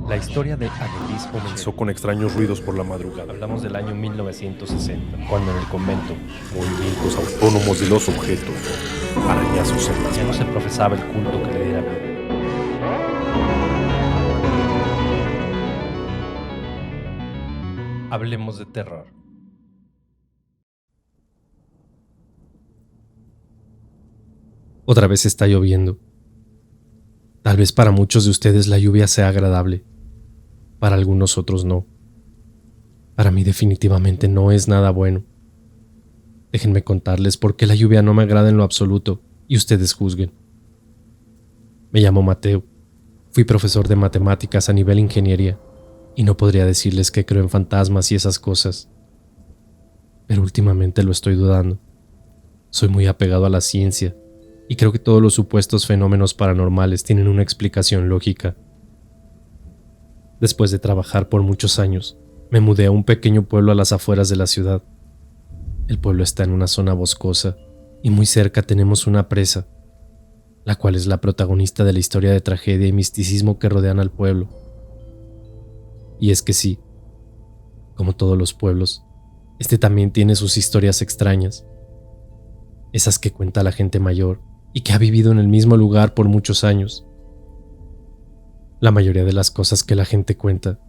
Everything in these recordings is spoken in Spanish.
La historia de Adelis comenzó Con extraños ruidos por la madrugada, Hablamos del año 1960, cuando en el convento movimientos autónomos de los objetos, arañazos en las ya no se paredes. profesaba el culto que le diera vida. Hablemos de terror. Otra vez está lloviendo. Tal vez para muchos de ustedes la lluvia sea agradable, para algunos otros no. Para mí definitivamente no es nada bueno. Déjenme contarles por qué la lluvia no me agrada en lo absoluto y ustedes juzguen. Me llamo Mateo. Fui profesor de matemáticas a nivel ingeniería y no podría decirles que creo en fantasmas y esas cosas. Pero últimamente lo estoy dudando. Soy muy apegado a la ciencia y creo que todos los supuestos fenómenos paranormales tienen una explicación lógica. Después de trabajar por muchos años, me mudé a un pequeño pueblo a las afueras de la ciudad. El pueblo está en una zona boscosa y muy cerca tenemos una presa, la cual es la protagonista de la historia de tragedia y misticismo que rodean al pueblo. Y es que sí, como todos los pueblos, este también tiene sus historias extrañas, esas que cuenta la gente mayor y que ha vivido en el mismo lugar por muchos años. La mayoría de las cosas que la gente cuenta,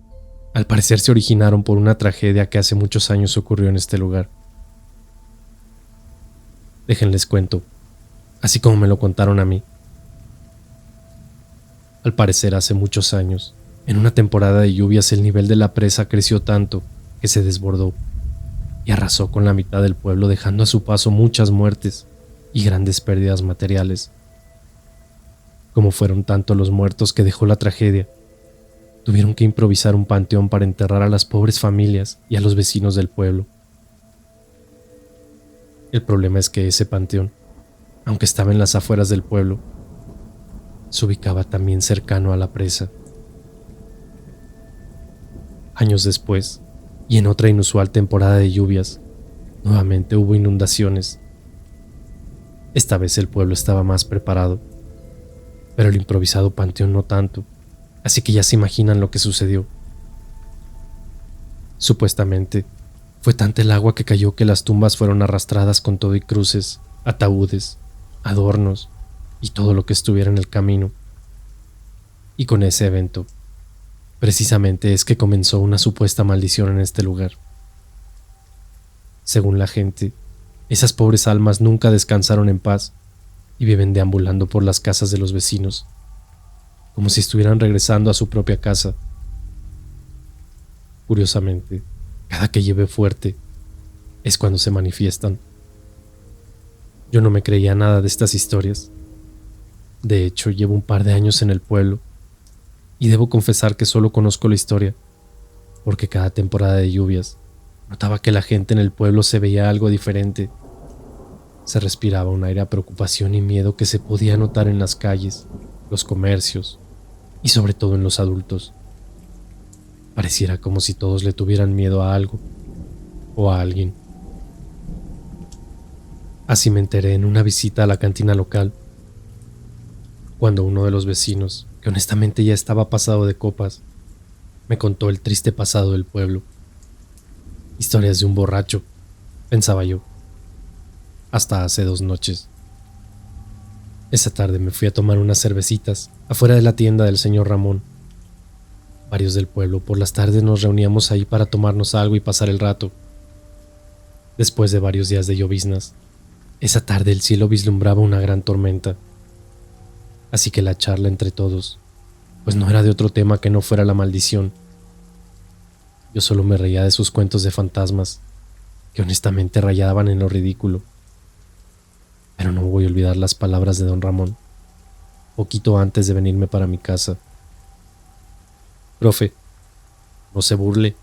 al parecer se originaron por una tragedia que hace muchos años ocurrió en este lugar. Déjenles cuento, así como me lo contaron a mí. Al parecer hace muchos años, en una temporada de lluvias el nivel de la presa creció tanto que se desbordó y arrasó con la mitad del pueblo, dejando a su paso muchas muertes y grandes pérdidas materiales. Como fueron tantos los muertos que dejó la tragedia, tuvieron que improvisar un panteón para enterrar a las pobres familias y a los vecinos del pueblo. El problema es que ese panteón, aunque estaba en las afueras del pueblo, se ubicaba también cercano a la presa. Años después, y en otra inusual temporada de lluvias, nuevamente hubo inundaciones. Esta vez el pueblo estaba más preparado, pero el improvisado panteón no tanto, así que ya se imaginan lo que sucedió. Supuestamente, fue tanta el agua que cayó que las tumbas fueron arrastradas con todo y cruces, ataúdes, adornos y todo lo que estuviera en el camino. Y con ese evento, precisamente es que comenzó una supuesta maldición en este lugar. Según la gente, esas pobres almas nunca descansaron en paz y viven deambulando por las casas de los vecinos, como si estuvieran regresando a su propia casa. Curiosamente, cada que llueve fuerte es cuando se manifiestan. Yo no me creía nada de estas historias. De hecho, llevo un par de años en el pueblo y debo confesar que solo conozco la historia, porque cada temporada de lluvias notaba que la gente en el pueblo se veía algo diferente. Se respiraba un aire de preocupación y miedo que se podía notar en las calles, los comercios y sobre todo en los adultos. Pareciera como si todos le tuvieran miedo a algo o a alguien. Así me enteré en una visita a la cantina local, cuando uno de los vecinos, que honestamente ya estaba pasado de copas, me contó el triste pasado del pueblo. Historias de un borracho, pensaba yo, hasta hace 2 noches. Esa tarde me fui a tomar unas cervecitas afuera de la tienda del señor Ramón. Varios del pueblo por las tardes nos reuníamos ahí para tomarnos algo y pasar el rato. Después de varios días de lloviznas, esa tarde el cielo vislumbraba una gran tormenta. Así que la charla entre todos, pues no era de otro tema que no fuera la maldición. Yo solo me reía de sus cuentos de fantasmas, que honestamente rayaban en lo ridículo. Pero no voy a olvidar las palabras de don Ramón, poquito antes de venirme para mi casa. Profe, no se burle.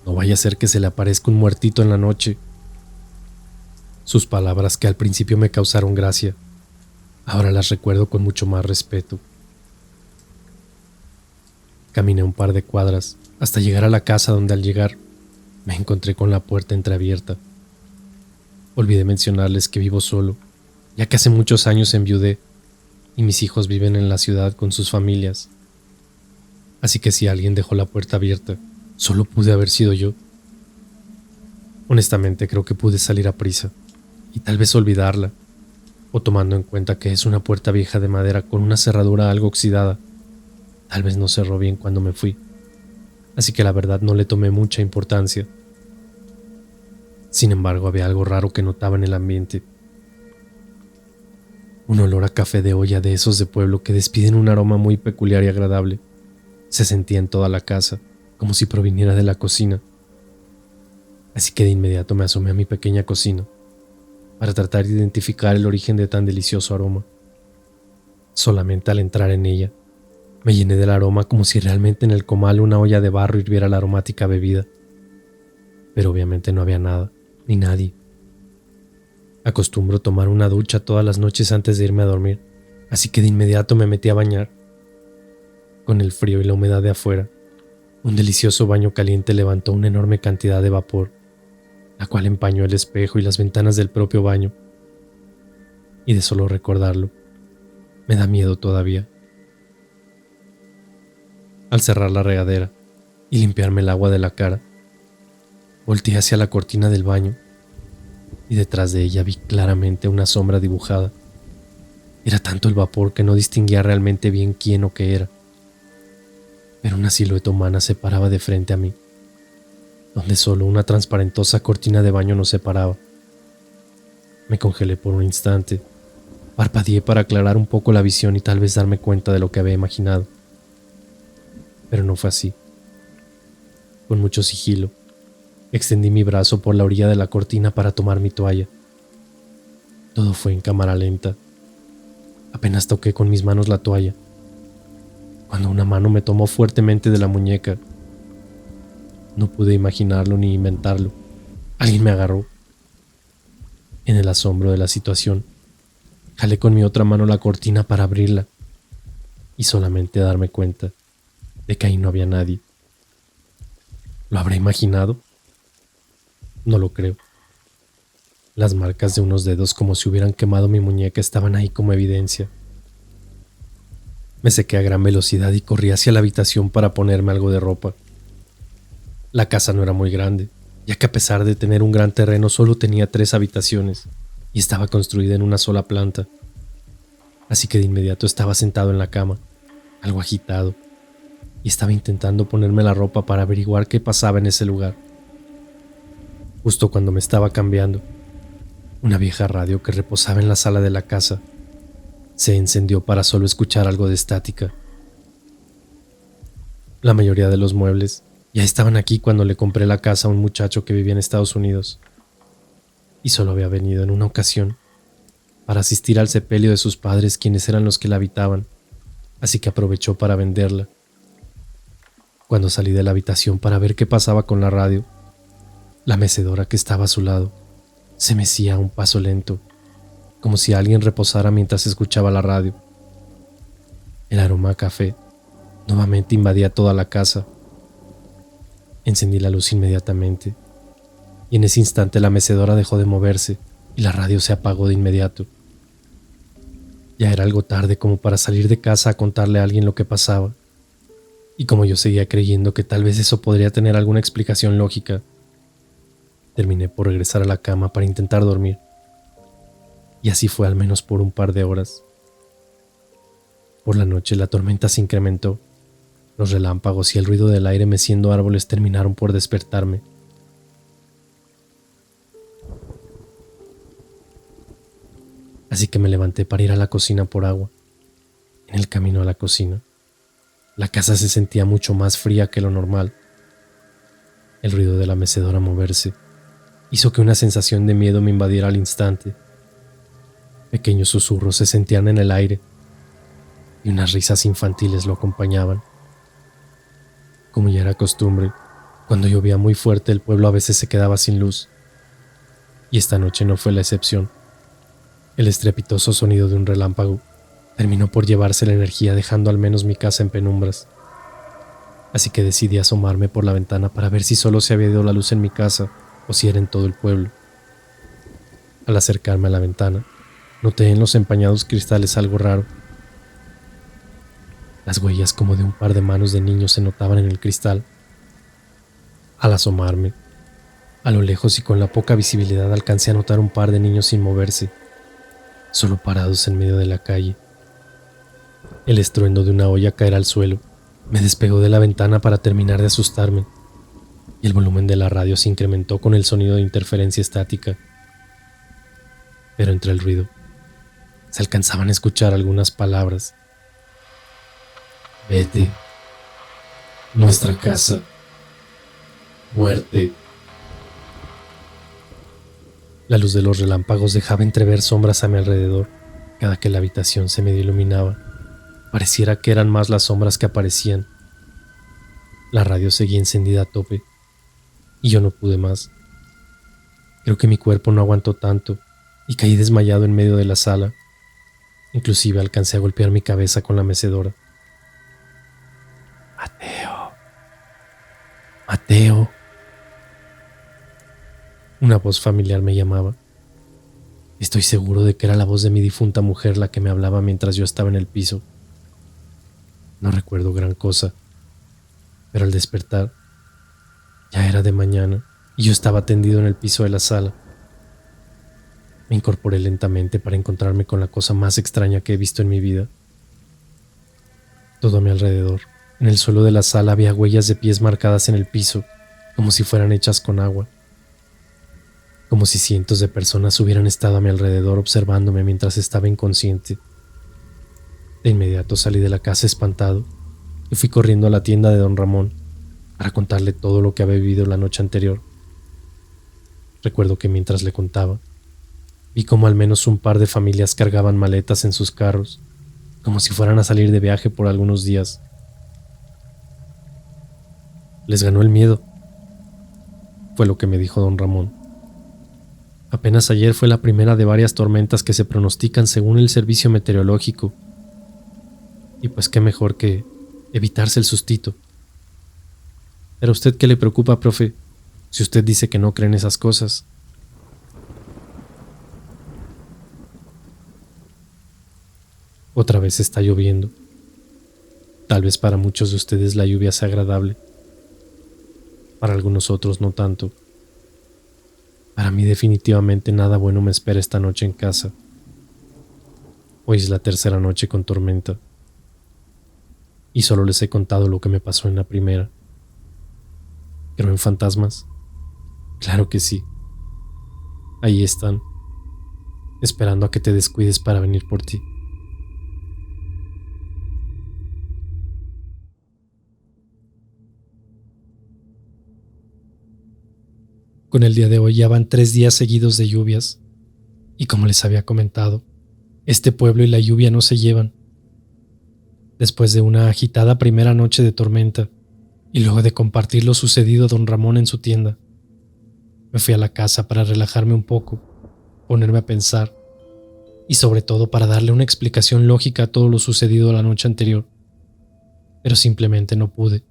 No vaya a ser que se le aparezca un muertito en la noche. Sus palabras, que al principio me causaron gracia, ahora las recuerdo con mucho más respeto. Caminé un par de cuadras hasta llegar a la casa, donde al llegar me encontré con la puerta entreabierta. Olvidé mencionarles que vivo solo, ya que hace muchos años enviudé y mis hijos viven en la ciudad con sus familias. Así que si alguien dejó la puerta abierta, solo pude haber sido yo. Honestamente creo que pude salir a prisa y tal vez olvidarla, o tomando en cuenta que es una puerta vieja de madera con una cerradura algo oxidada, tal vez no cerró bien cuando me fui, así que la verdad no le tomé mucha importancia. Sin embargo, había algo raro que notaba en el ambiente. Un olor a café de olla de esos de pueblo que despiden un aroma muy peculiar y agradable. Se sentía en toda la casa, como si proviniera de la cocina. Así que de inmediato me asomé a mi pequeña cocina para tratar de identificar el origen de tan delicioso aroma. Solamente al entrar en ella, me llené del aroma como si realmente en el comal una olla de barro hirviera la aromática bebida. Pero obviamente no había nada, ni nadie. Acostumbro tomar una ducha todas las noches antes de irme a dormir, así que de inmediato me metí a bañar. Con el frío y la humedad de afuera, un delicioso baño caliente levantó una enorme cantidad de vapor, la cual empañó el espejo y las ventanas del propio baño. Y de solo recordarlo, me da miedo todavía. Al cerrar la regadera y limpiarme el agua de la cara, volteé hacia la cortina del baño y detrás de ella vi claramente una sombra dibujada. Era tanto el vapor que no distinguía realmente bien quién o qué era, pero una silueta humana se paraba de frente a mí, donde solo una transparentosa cortina de baño nos separaba. Me congelé por un instante, parpadeé para aclarar un poco la visión y tal vez darme cuenta de lo que había imaginado. Pero no fue así. Con mucho sigilo, extendí mi brazo por la orilla de la cortina para tomar mi toalla. Todo fue en cámara lenta. Apenas toqué con mis manos la toalla, cuando una mano me tomó fuertemente de la muñeca. No pude imaginarlo ni inventarlo. Alguien me agarró. En el asombro de la situación, jalé con mi otra mano la cortina para abrirla y solamente darme cuenta de que ahí no había nadie. ¿Lo habré imaginado? No lo creo. Las marcas de unos dedos como si hubieran quemado mi muñeca estaban ahí como evidencia. Me sequé a gran velocidad y corrí hacia la habitación para ponerme algo de ropa. La casa no era muy grande, ya que a pesar de tener un gran terreno solo tenía 3 habitaciones y estaba construida en una sola planta. Así que de inmediato estaba sentado en la cama, algo agitado, y estaba intentando ponerme la ropa para averiguar qué pasaba en ese lugar. Justo cuando me estaba cambiando, una vieja radio que reposaba en la sala de la casa se encendió para solo escuchar algo de estática. La mayoría de los muebles ya estaban aquí cuando le compré la casa a un muchacho que vivía en Estados Unidos, y solo había venido en una ocasión para asistir al sepelio de sus padres, quienes eran los que la habitaban, así que aprovechó para venderla. Cuando salí de la habitación para ver qué pasaba con la radio, la mecedora que estaba a su lado se mecía a un paso lento, como si alguien reposara mientras escuchaba la radio. El aroma a café nuevamente invadía toda la casa. Encendí la luz inmediatamente, y en ese instante la mecedora dejó de moverse y la radio se apagó de inmediato. Ya era algo tarde como para salir de casa a contarle a alguien lo que pasaba, y como yo seguía creyendo que tal vez eso podría tener alguna explicación lógica, terminé por regresar a la cama para intentar dormir, y así fue al menos por un par de horas. Por la noche la tormenta se incrementó. Los relámpagos y el ruido del aire meciendo árboles terminaron por despertarme. Así que me levanté para ir a la cocina por agua. En el camino a la cocina, la casa se sentía mucho más fría que lo normal. El ruido de la mecedora moverse hizo que una sensación de miedo me invadiera al instante. Pequeños susurros se sentían en el aire y unas risas infantiles lo acompañaban. Como ya era costumbre, cuando llovía muy fuerte el pueblo a veces se quedaba sin luz, y esta noche no fue la excepción. El estrepitoso sonido de un relámpago terminó por llevarse la energía, dejando al menos mi casa en penumbras. Así que decidí asomarme por la ventana para ver si solo se había ido la luz en mi casa o si era en todo el pueblo. Al acercarme a la ventana, noté en los empañados cristales algo raro. Las huellas como de un par de manos de niños se notaban en el cristal. Al asomarme, a lo lejos y con la poca visibilidad alcancé a notar un par de niños sin moverse, solo parados en medio de la calle. El estruendo de una olla caer al suelo me despegó de la ventana para terminar de asustarme, y el volumen de la radio se incrementó con el sonido de interferencia estática. Pero entre el ruido se alcanzaban a escuchar algunas palabras. Vete. Nuestra casa. Muerte. La luz de los relámpagos dejaba entrever sombras a mi alrededor. Cada que la habitación se medio iluminaba, pareciera que eran más las sombras que aparecían. La radio seguía encendida a tope, y yo no pude más. Creo que mi cuerpo no aguantó tanto, y caí desmayado en medio de la sala. Inclusive alcancé a golpear mi cabeza con la mecedora. Mateo. Mateo. Una voz familiar me llamaba. Estoy seguro de que era la voz de mi difunta mujer la que me hablaba mientras yo estaba en el piso. No recuerdo gran cosa, pero al despertar ya era de mañana y yo estaba tendido en el piso de la sala. Me incorporé lentamente para encontrarme con la cosa más extraña que he visto en mi vida. Todo a mi alrededor, en el suelo de la sala, había huellas de pies marcadas en el piso, como si fueran hechas con agua. Como si cientos de personas hubieran estado a mi alrededor observándome mientras estaba inconsciente. De inmediato salí de la casa espantado y fui corriendo a la tienda de don Ramón para contarle todo lo que había vivido la noche anterior. Recuerdo que mientras le contaba, vi como al menos un par de familias cargaban maletas en sus carros, como si fueran a salir de viaje por algunos días. Les ganó el miedo, fue lo que me dijo don Ramón. Apenas ayer fue la primera de varias tormentas que se pronostican según el servicio meteorológico. Y pues qué mejor que evitarse el sustito. ¿Pero a usted qué le preocupa, profe? Si usted dice que no cree en esas cosas. Otra vez está lloviendo. Tal vez para muchos de ustedes la lluvia sea agradable. Para algunos otros no tanto. Para mí definitivamente nada bueno me espera esta noche en casa. Hoy es la tercera noche con tormenta. Y solo les he contado lo que me pasó en la primera. ¿Creo en fantasmas? Claro que sí. Ahí están, esperando a que te descuides para venir por ti. Con el día de hoy ya van 3 días seguidos de lluvias, y como les había comentado, este pueblo y la lluvia no se llevan. Después de una agitada primera noche de tormenta, y luego de compartir lo sucedido a don Ramón en su tienda, me fui a la casa para relajarme un poco, ponerme a pensar, y sobre todo para darle una explicación lógica a todo lo sucedido la noche anterior, pero simplemente no pude.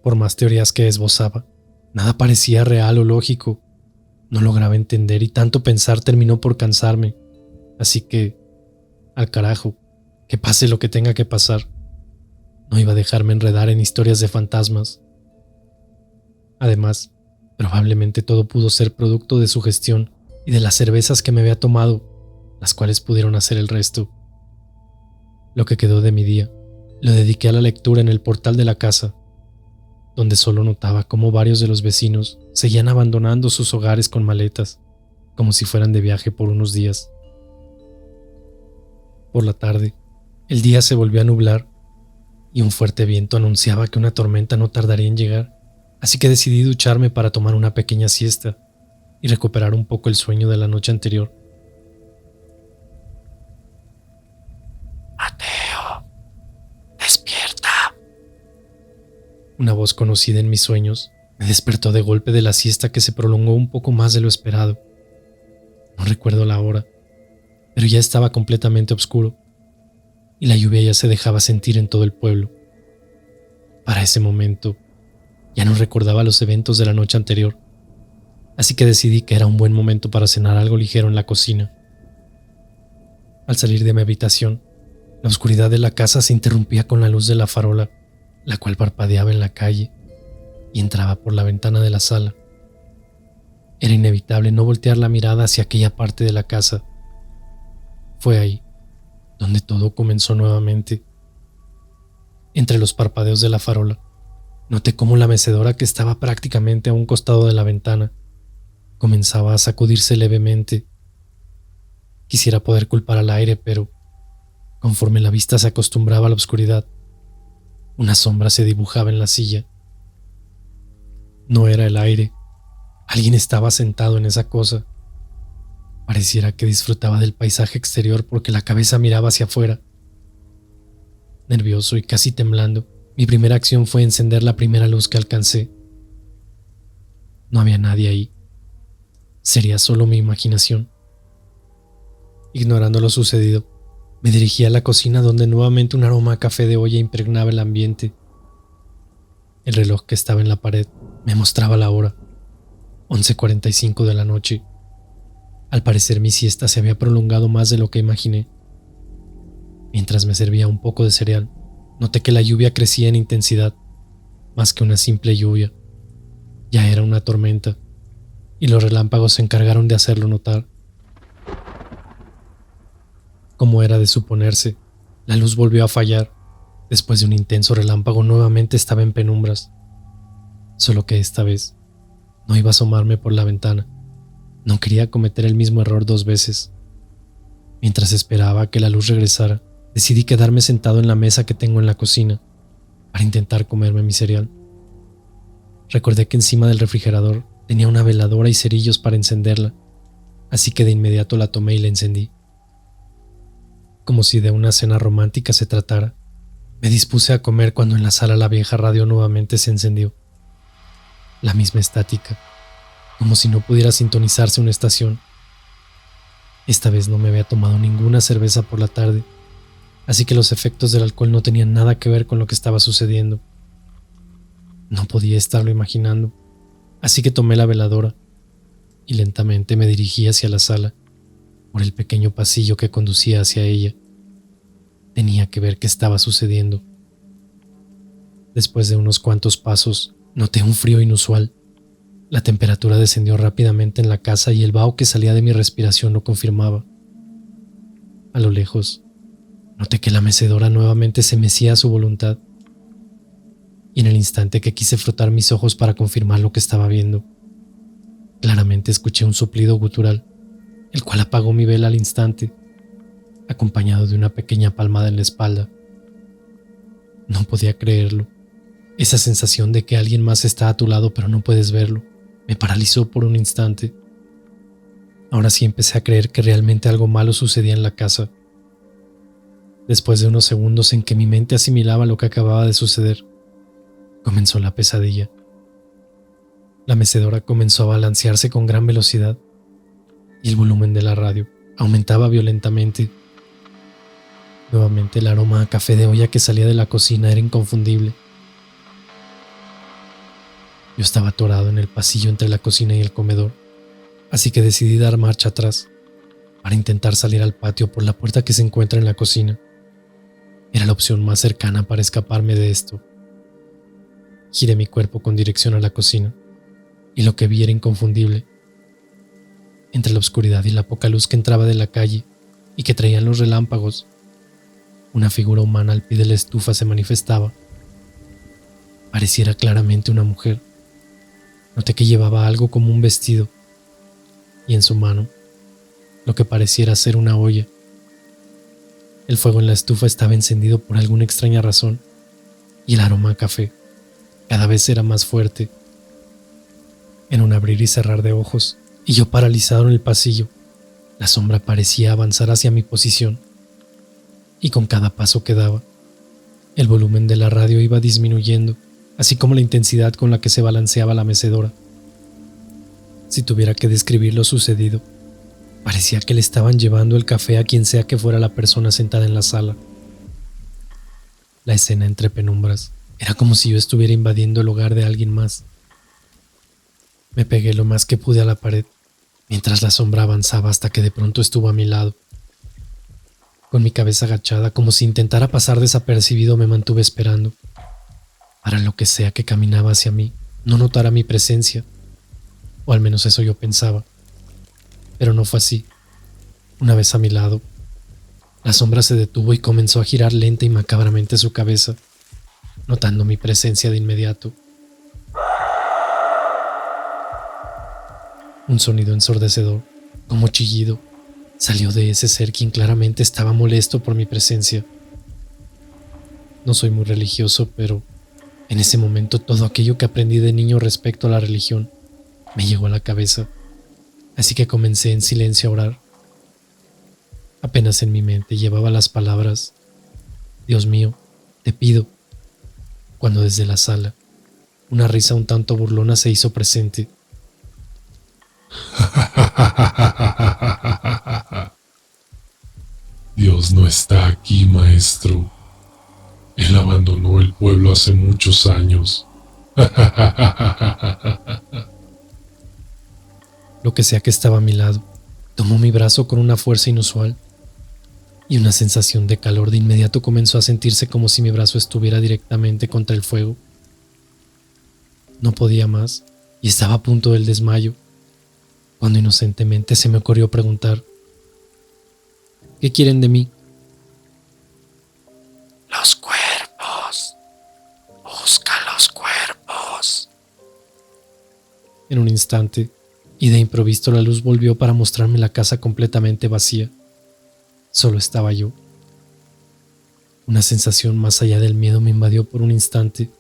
Por más teorías que esbozaba, nada parecía real o lógico. No lograba entender y tanto pensar terminó por cansarme. Así que, al carajo, que pase lo que tenga que pasar. No iba a dejarme enredar en historias de fantasmas. Además, probablemente todo pudo ser producto de su gestión y de las cervezas que me había tomado, las cuales pudieron hacer el resto. Lo que quedó de mi día, lo dediqué a la lectura en el portal de la casa, donde solo notaba cómo varios de los vecinos seguían abandonando sus hogares con maletas, como si fueran de viaje por unos días. Por la tarde, el día se volvió a nublar y un fuerte viento anunciaba que una tormenta no tardaría en llegar, así que decidí ducharme para tomar una pequeña siesta y recuperar un poco el sueño de la noche anterior. Mateo, despierta. Una voz conocida en mis sueños me despertó de golpe de la siesta que se prolongó un poco más de lo esperado. No recuerdo la hora, pero ya estaba completamente oscuro y la lluvia ya se dejaba sentir en todo el pueblo. Para ese momento, ya no recordaba los eventos de la noche anterior, así que decidí que era un buen momento para cenar algo ligero en la cocina. Al salir de mi habitación, La oscuridad de la casa se interrumpía con la luz de la farola, la cual parpadeaba en la calle y entraba por la ventana de la sala. Era inevitable no voltear la mirada hacia aquella parte de la casa. Fue ahí donde todo comenzó nuevamente. Entre los parpadeos de la farola, noté cómo la mecedora, que estaba prácticamente a un costado de la ventana, comenzaba a sacudirse levemente. Quisiera poder culpar al aire, pero conforme la vista se acostumbraba a la oscuridad, una sombra se dibujaba en la silla. No era el aire. Alguien estaba sentado en esa cosa. Pareciera que disfrutaba del paisaje exterior porque la cabeza miraba hacia afuera. Nervioso y casi temblando, mi primera acción fue encender la primera luz que alcancé. No había nadie ahí. Sería solo mi imaginación. Ignorando lo sucedido, me dirigí a la cocina, donde nuevamente un aroma a café de olla impregnaba el ambiente. El reloj que estaba en la pared me mostraba la hora, 11:45 de la noche. Al parecer mi siesta se había prolongado más de lo que imaginé. Mientras me servía un poco de cereal, noté que la lluvia crecía en intensidad, más que una simple lluvia. Ya era una tormenta, y los relámpagos se encargaron de hacerlo notar. Como era de suponerse, la luz volvió a fallar. Después de un intenso relámpago, nuevamente estaba en penumbras. Solo que esta vez no iba a asomarme por la ventana. No quería cometer el mismo error 2 veces. Mientras esperaba a que la luz regresara, decidí quedarme sentado en la mesa que tengo en la cocina para intentar comerme mi cereal. Recordé que encima del refrigerador tenía una veladora y cerillos para encenderla, así que de inmediato la tomé y la encendí. Como si de una cena romántica se tratara, me dispuse a comer cuando en la sala la vieja radio nuevamente se encendió. La misma estática, como si no pudiera sintonizarse una estación. Esta vez no me había tomado ninguna cerveza por la tarde, así que los efectos del alcohol no tenían nada que ver con lo que estaba sucediendo. No podía estarlo imaginando, así que tomé la veladora y lentamente me dirigí hacia la sala, por el pequeño pasillo que conducía hacia ella. Tenía que ver qué estaba sucediendo. Después de unos cuantos pasos, noté un frío inusual. La temperatura descendió rápidamente en la casa y el vaho que salía de mi respiración lo confirmaba. A lo lejos, noté que la mecedora nuevamente se mecía a su voluntad, y en el instante que quise frotar mis ojos para confirmar lo que estaba viendo, claramente escuché un soplido gutural, el cual apagó mi vela al instante, acompañado de una pequeña palmada en la espalda. No podía creerlo. Esa sensación de que alguien más está a tu lado pero no puedes verlo, me paralizó por un instante. Ahora sí empecé a creer que realmente algo malo sucedía en la casa. Después de unos segundos en que mi mente asimilaba lo que acababa de suceder, comenzó la pesadilla. La mecedora comenzó a balancearse con gran velocidad y el volumen de la radio aumentaba violentamente. Nuevamente el aroma a café de olla que salía de la cocina era inconfundible. Yo estaba atorado en el pasillo entre la cocina y el comedor, así que decidí dar marcha atrás para intentar salir al patio por la puerta que se encuentra en la cocina. Era la opción más cercana para escaparme de esto. Giré mi cuerpo con dirección a la cocina y lo que vi era inconfundible. Entre la oscuridad y la poca luz que entraba de la calle y que traían los relámpagos, una figura humana al pie de la estufa se manifestaba. Pareciera claramente una mujer. Noté que llevaba algo como un vestido y en su mano lo que pareciera ser una olla. El fuego en la estufa estaba encendido por alguna extraña razón y el aroma a café cada vez era más fuerte. En un abrir y cerrar de ojos, y yo paralizado en el pasillo, la sombra parecía avanzar hacia mi posición, y con cada paso que daba, el volumen de la radio iba disminuyendo, así como la intensidad con la que se balanceaba la mecedora. Si tuviera que describir lo sucedido, parecía que le estaban llevando el café a quien sea que fuera la persona sentada en la sala. La escena entre penumbras era como si yo estuviera invadiendo el hogar de alguien más. Me pegué lo más que pude a la pared, mientras la sombra avanzaba hasta que de pronto estuvo a mi lado. Con mi cabeza agachada, como si intentara pasar desapercibido, me mantuve esperando. Para lo que sea que caminaba hacia mí, no notara mi presencia, o al menos eso yo pensaba. Pero no fue así. Una vez a mi lado, la sombra se detuvo y comenzó a girar lenta y macabramente su cabeza, notando mi presencia de inmediato. Un sonido ensordecedor, como chillido, salió de ese ser quien claramente estaba molesto por mi presencia. No soy muy religioso, pero en ese momento todo aquello que aprendí de niño respecto a la religión me llegó a la cabeza, así que comencé en silencio a orar. Apenas en mi mente llevaba las palabras: Dios mío, te pido, cuando desde la sala una risa un tanto burlona se hizo presente. Dios no está aquí, maestro. Él abandonó el pueblo hace muchos años. Lo que sea que estaba a mi lado tomó mi brazo con una fuerza inusual, y una sensación de calor de inmediato comenzó a sentirse, como si mi brazo estuviera directamente contra el fuego. No podía más y estaba a punto del desmayo, cuando inocentemente se me ocurrió preguntar: ¿qué quieren de mí? Los cuerpos. Busca los cuerpos. En un instante, y de improviso la luz volvió para mostrarme la casa completamente vacía. Solo estaba yo. Una sensación más allá del miedo me invadió por un instante.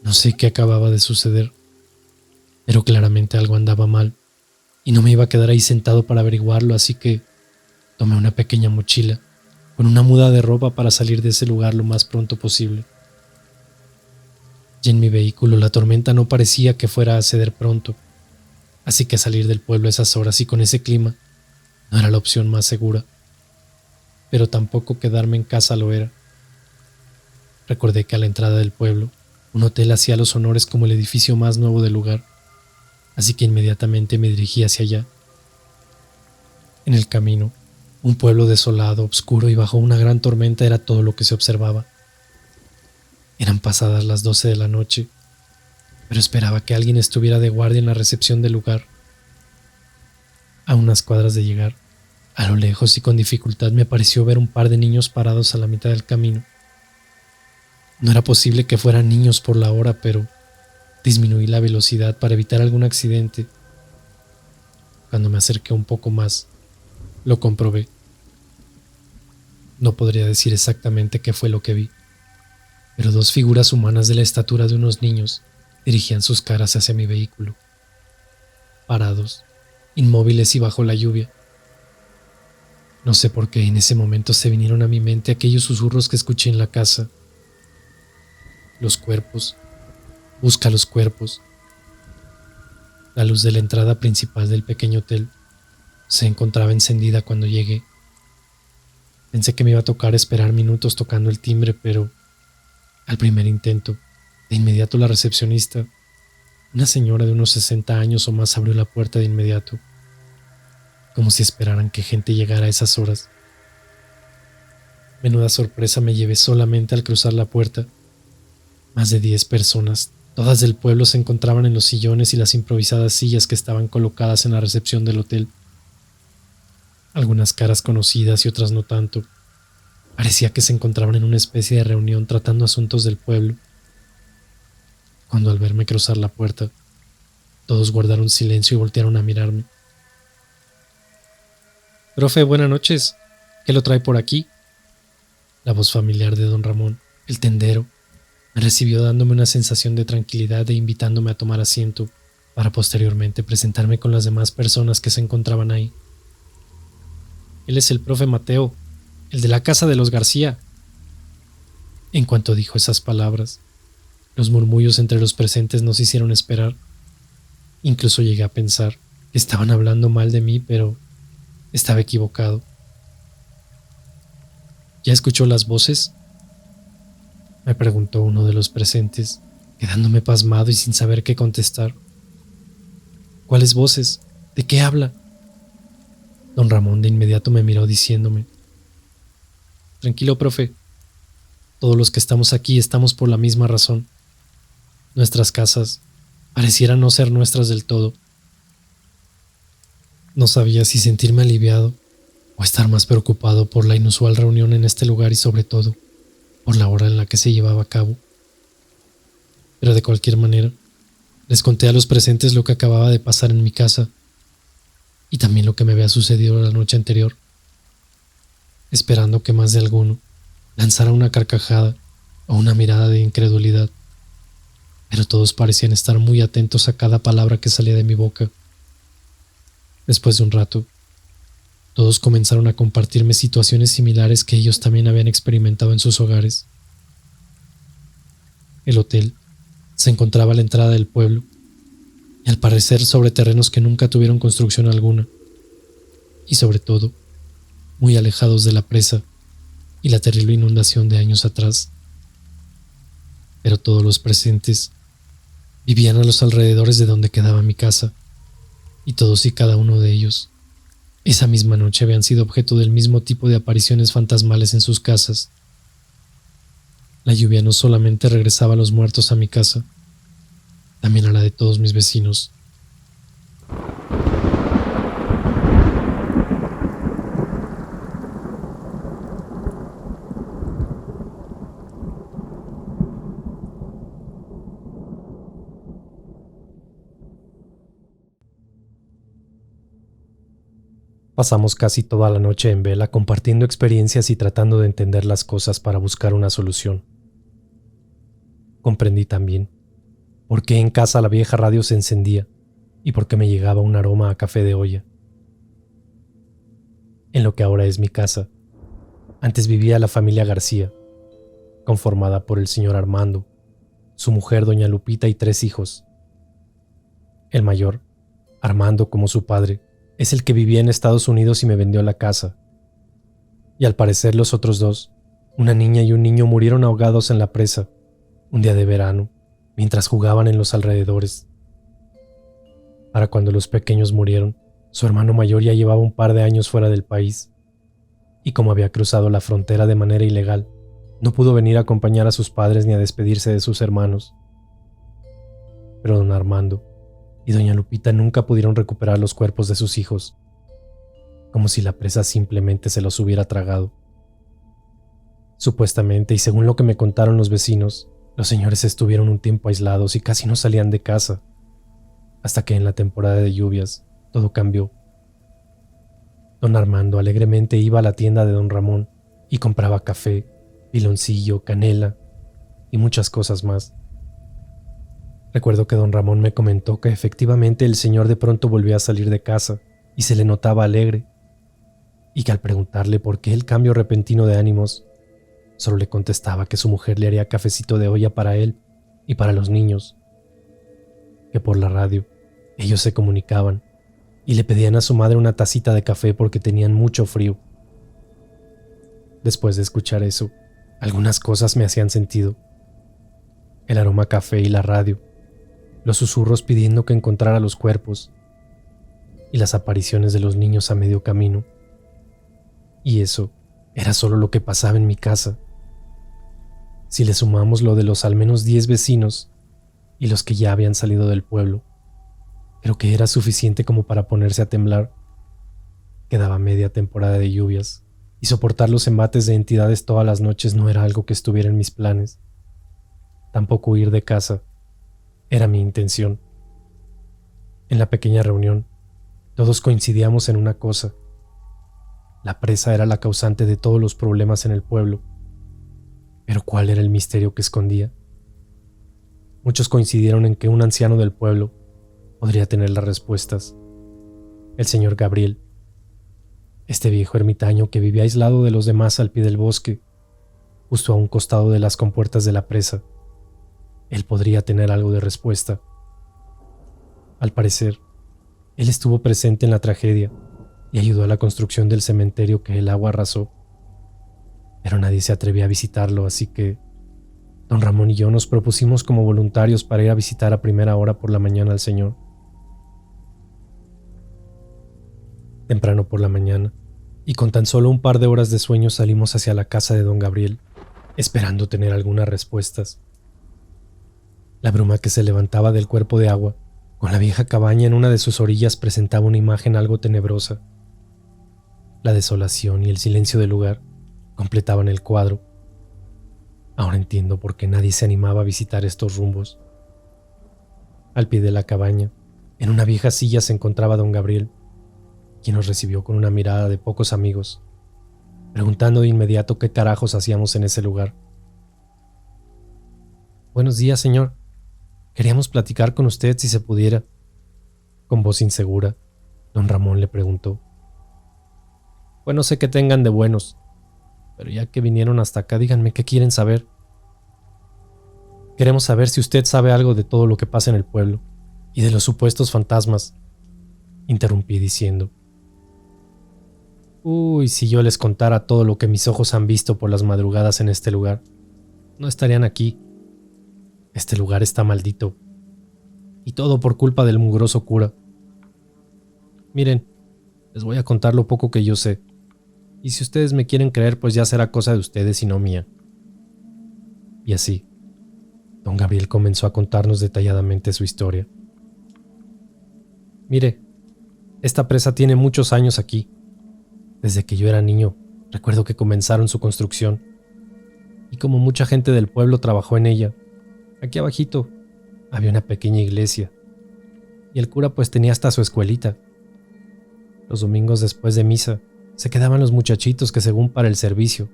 No sé qué acababa de suceder, pero claramente algo andaba mal, y no me iba a quedar ahí sentado para averiguarlo, así que tomé una pequeña mochila con una muda de ropa para salir de ese lugar lo más pronto posible. Y en mi vehículo la tormenta no parecía que fuera a ceder pronto, así que salir del pueblo a esas horas y con ese clima no era la opción más segura, pero tampoco quedarme en casa lo era. Recordé que a la entrada del pueblo un hotel hacía los honores como el edificio más nuevo del lugar, así que inmediatamente me dirigí hacia allá. En el camino, un pueblo desolado, oscuro y bajo una gran tormenta era todo lo que se observaba. Eran pasadas las 12 de la noche, pero esperaba que alguien estuviera de guardia en la recepción del lugar. A unas cuadras de llegar, a lo lejos y con dificultad me pareció ver un par de niños parados a la mitad del camino. No era posible que fueran niños por la hora, pero disminuí la velocidad para evitar algún accidente. Cuando me acerqué un poco más, lo comprobé. No podría decir exactamente qué fue lo que vi, pero dos figuras humanas de la estatura de unos niños dirigían sus caras hacia mi vehículo, parados, inmóviles y bajo la lluvia. No sé por qué en ese momento se vinieron a mi mente aquellos susurros que escuché en la casa. Los cuerpos, busca los cuerpos. La luz de la entrada principal del pequeño hotel se encontraba encendida cuando llegué. Pensé que me iba a tocar esperar minutos tocando el timbre, pero al primer intento, de inmediato la recepcionista, una señora de unos 60 años o más, abrió la puerta de inmediato, como si esperaran que gente llegara a esas horas. Menuda sorpresa me llevé solamente al cruzar la puerta. Más de 10 personas, todas del pueblo, se encontraban en los sillones y las improvisadas sillas que estaban colocadas en la recepción del hotel. Algunas caras conocidas y otras no tanto. Parecía que se encontraban en una especie de reunión tratando asuntos del pueblo. Cuando al verme cruzar la puerta, todos guardaron silencio y voltearon a mirarme. «Profe, buenas noches. ¿Qué lo trae por aquí?». La voz familiar de don Ramón, el tendero, me recibió dándome una sensación de tranquilidad e invitándome a tomar asiento para posteriormente presentarme con las demás personas que se encontraban ahí. «Él es el profe Mateo, el de la casa de los García». En cuanto dijo esas palabras, los murmullos entre los presentes no se hicieron esperar. Incluso llegué a pensar que estaban hablando mal de mí, pero estaba equivocado. «¿Ya escuchó las voces?», me preguntó uno de los presentes, quedándome pasmado y sin saber qué contestar. «¿Cuáles voces? ¿De qué habla?». Don Ramón de inmediato me miró diciéndome: Tranquilo, profe. Todos los que estamos aquí estamos por la misma razón. Nuestras casas parecieran no ser nuestras del todo. No sabía si sentirme aliviado o estar más preocupado por la inusual reunión en este lugar y sobre todo por la hora en la que se llevaba a cabo. Pero de cualquier manera, les conté a los presentes lo que acababa de pasar en mi casa y también lo que me había sucedido la noche anterior, esperando que más de alguno lanzara una carcajada o una mirada de incredulidad, pero todos parecían estar muy atentos a cada palabra que salía de mi boca. Después de un rato, todos comenzaron a compartirme situaciones similares que ellos también habían experimentado en sus hogares. El hotel se encontraba a la entrada del pueblo y al parecer sobre terrenos que nunca tuvieron construcción alguna y sobre todo muy alejados de la presa y la terrible inundación de años atrás. Pero todos los presentes vivían a los alrededores de donde quedaba mi casa y todos y cada uno de ellos esa misma noche habían sido objeto del mismo tipo de apariciones fantasmales en sus casas. La lluvia no solamente regresaba a los muertos a mi casa, también a la de todos mis vecinos. Pasamos casi toda la noche en vela compartiendo experiencias y tratando de entender las cosas para buscar una solución. Comprendí también por qué en casa la vieja radio se encendía y por qué me llegaba un aroma a café de olla. En lo que ahora es mi casa, antes vivía la familia García, conformada por el señor Armando, su mujer doña Lupita y 3 hijos. El mayor, Armando como su padre, es el que vivía en Estados Unidos y me vendió la casa. Y al parecer los otros 2, una niña y un niño, murieron ahogados en la presa, un día de verano, mientras jugaban en los alrededores. Para cuando los pequeños murieron, su hermano mayor ya llevaba un par de años fuera del país, y como había cruzado la frontera de manera ilegal, no pudo venir a acompañar a sus padres ni a despedirse de sus hermanos. Pero don Armando y doña Lupita nunca pudieron recuperar los cuerpos de sus hijos, como si la presa simplemente se los hubiera tragado. Supuestamente, y según lo que me contaron los vecinos, los señores estuvieron un tiempo aislados y casi no salían de casa, hasta que en la temporada de lluvias todo cambió. Don Armando alegremente iba a la tienda de don Ramón y compraba café, piloncillo, canela y muchas cosas más. Recuerdo que don Ramón me comentó que efectivamente el señor de pronto volvió a salir de casa y se le notaba alegre, y que al preguntarle por qué el cambio repentino de ánimos, solo le contestaba que su mujer le haría cafecito de olla para él y para los niños, que por la radio ellos se comunicaban y le pedían a su madre una tacita de café porque tenían mucho frío. Después de escuchar eso, algunas cosas me hacían sentido. El aroma a café y la radio, los susurros pidiendo que encontrara los cuerpos y las apariciones de los niños a medio camino. Y eso era solo lo que pasaba en mi casa. Si le sumamos lo de los al menos 10 vecinos y los que ya habían salido del pueblo, creo que era suficiente como para ponerse a temblar. Quedaba media temporada de lluvias y soportar los embates de entidades todas las noches no era algo que estuviera en mis planes. Tampoco huir de casa era mi intención. En la pequeña reunión, todos coincidíamos en una cosa. La presa era la causante de todos los problemas en el pueblo. Pero ¿cuál era el misterio que escondía? Muchos coincidieron en que un anciano del pueblo podría tener las respuestas. El señor Gabriel, este viejo ermitaño que vivía aislado de los demás al pie del bosque, justo a un costado de las compuertas de la presa. Él podría tener algo de respuesta. Al parecer, él estuvo presente en la tragedia y ayudó a la construcción del cementerio que el agua arrasó. Pero nadie se atrevía a visitarlo, así que don Ramón y yo nos propusimos como voluntarios para ir a visitar a primera hora por la mañana al señor. Temprano por la mañana, y con tan solo un par de horas de sueño salimos hacia la casa de don Gabriel, esperando tener algunas respuestas. La bruma que se levantaba del cuerpo de agua, con la vieja cabaña en una de sus orillas, presentaba una imagen algo tenebrosa. La desolación y el silencio del lugar completaban el cuadro. Ahora entiendo por qué nadie se animaba a visitar estos rumbos. Al pie de la cabaña, en una vieja silla, se encontraba don Gabriel, quien nos recibió con una mirada de pocos amigos, preguntando de inmediato qué carajos hacíamos en ese lugar. «Buenos días, señor. Queríamos platicar con usted si se pudiera». Con voz insegura, don Ramón le preguntó. «Pues no sé qué tengan de buenos, pero ya que vinieron hasta acá, díganme qué quieren saber». «Queremos saber si usted sabe algo de todo lo que pasa en el pueblo y de los supuestos fantasmas», interrumpí diciendo. «Uy, si yo les contara todo lo que mis ojos han visto por las madrugadas en este lugar, no estarían aquí. Este lugar está maldito, y todo por culpa del mugroso cura. Miren, les voy a contar lo poco que yo sé, y si ustedes me quieren creer, pues ya será cosa de ustedes y no mía». Y así, don Gabriel comenzó a contarnos detalladamente su historia. «Mire, esta presa tiene muchos años aquí. Desde que yo era niño, recuerdo que comenzaron su construcción, y como mucha gente del pueblo trabajó en ella, aquí abajito había una pequeña iglesia, y el cura pues tenía hasta su escuelita. Los domingos después de misa, se quedaban los muchachitos que según para el servicio,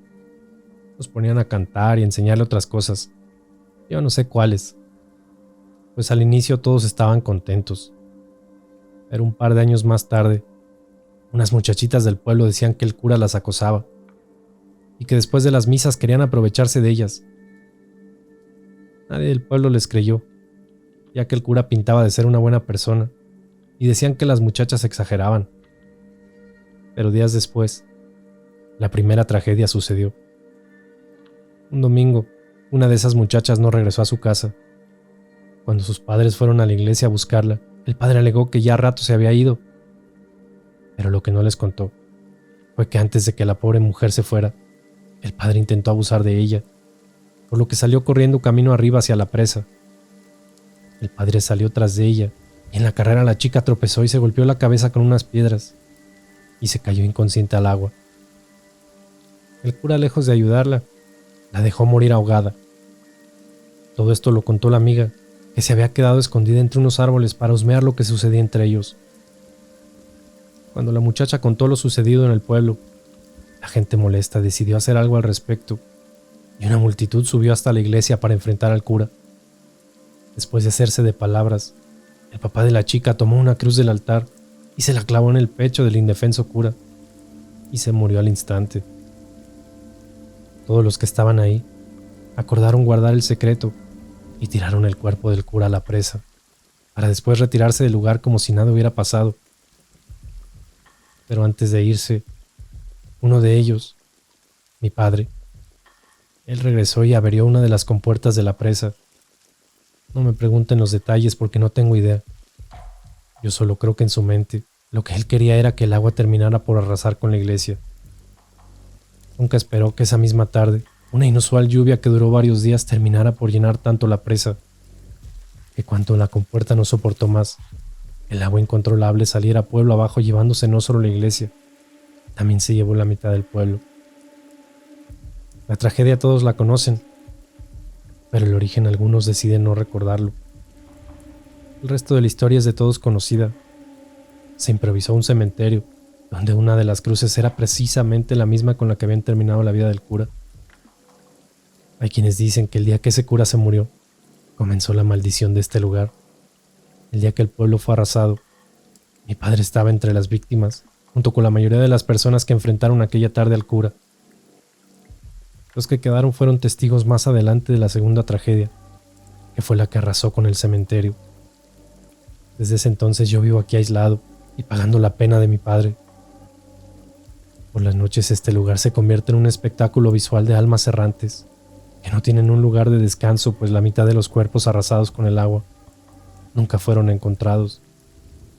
los ponían a cantar y enseñarle otras cosas. Yo no sé cuáles, pues al inicio todos estaban contentos. Pero un par de años más tarde, unas muchachitas del pueblo decían que el cura las acosaba y que después de las misas querían aprovecharse de ellas. Nadie del pueblo les creyó, ya que el cura pintaba de ser una buena persona y decían que las muchachas exageraban. Pero días después, la primera tragedia sucedió. Un domingo, una de esas muchachas no regresó a su casa. Cuando sus padres fueron a la iglesia a buscarla, el padre alegó que ya rato se había ido. Pero lo que no les contó fue que antes de que la pobre mujer se fuera, el padre intentó abusar de ella, por lo que salió corriendo camino arriba hacia la presa. El padre salió tras de ella y en la carrera la chica tropezó y se golpeó la cabeza con unas piedras y se cayó inconsciente al agua. El cura, lejos de ayudarla, la dejó morir ahogada. Todo esto lo contó la amiga, que se había quedado escondida entre unos árboles para husmear lo que sucedía entre ellos. Cuando la muchacha contó lo sucedido en el pueblo, la gente molesta decidió hacer algo al respecto, y una multitud subió hasta la iglesia para enfrentar al cura. Después de hacerse de palabras, el papá de la chica tomó una cruz del altar y se la clavó en el pecho del indefenso cura, y se murió al instante. Todos los que estaban ahí acordaron guardar el secreto y tiraron el cuerpo del cura a la presa, para después retirarse del lugar como si nada hubiera pasado. Pero antes de irse, uno de ellos, mi padre, él regresó y averió una de las compuertas de la presa. No me pregunten los detalles porque no tengo idea. Yo solo creo que en su mente lo que él quería era que el agua terminara por arrasar con la iglesia. Nunca esperó que esa misma tarde, una inusual lluvia que duró varios días terminara por llenar tanto la presa, que cuando la compuerta no soportó más, el agua incontrolable saliera pueblo abajo llevándose no solo la iglesia, también se llevó la mitad del pueblo. La tragedia todos la conocen, pero el origen algunos deciden no recordarlo. El resto de la historia es de todos conocida. Se improvisó un cementerio, donde una de las cruces era precisamente la misma con la que habían terminado la vida del cura. Hay quienes dicen que el día que ese cura se murió, comenzó la maldición de este lugar. El día que el pueblo fue arrasado, mi padre estaba entre las víctimas, junto con la mayoría de las personas que enfrentaron aquella tarde al cura. Los que quedaron fueron testigos más adelante de la segunda tragedia, que fue la que arrasó con el cementerio. Desde ese entonces yo vivo aquí aislado y pagando la pena de mi padre. Por las noches este lugar se convierte en un espectáculo visual de almas errantes, que no tienen un lugar de descanso, pues la mitad de los cuerpos arrasados con el agua nunca fueron encontrados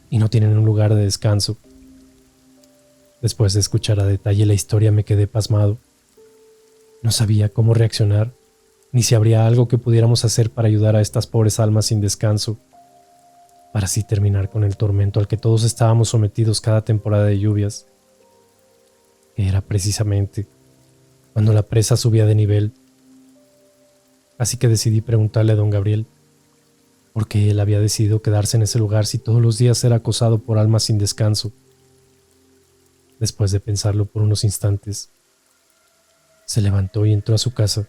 y no tienen un lugar de descanso. Después de escuchar a detalle la historia me quedé pasmado. No sabía cómo reaccionar, ni si habría algo que pudiéramos hacer para ayudar a estas pobres almas sin descanso, para así terminar con el tormento al que todos estábamos sometidos cada temporada de lluvias, que era precisamente cuando la presa subía de nivel. Así que decidí preguntarle a don Gabriel por qué él había decidido quedarse en ese lugar si todos los días era acosado por almas sin descanso. Después de pensarlo por unos instantes, se levantó y entró a su casa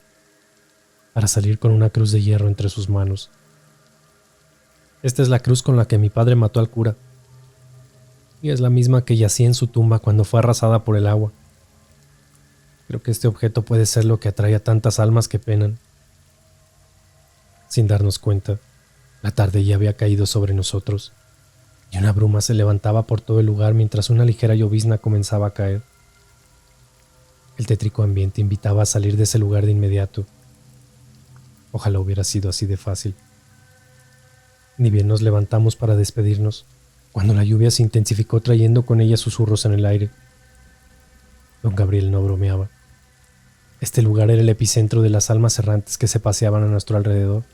para salir con una cruz de hierro entre sus manos. Esta es la cruz con la que mi padre mató al cura, y es la misma que yacía en su tumba cuando fue arrasada por el agua. Creo que este objeto puede ser lo que atrae a tantas almas que penan. Sin darnos cuenta, la tarde ya había caído sobre nosotros, y una bruma se levantaba por todo el lugar mientras una ligera llovizna comenzaba a caer. El tétrico ambiente invitaba a salir de ese lugar de inmediato. Ojalá hubiera sido así de fácil. Ni bien nos levantamos para despedirnos, cuando la lluvia se intensificó trayendo con ella susurros en el aire. Don Gabriel no bromeaba. Este lugar era el epicentro de las almas errantes que se paseaban a nuestro alrededor.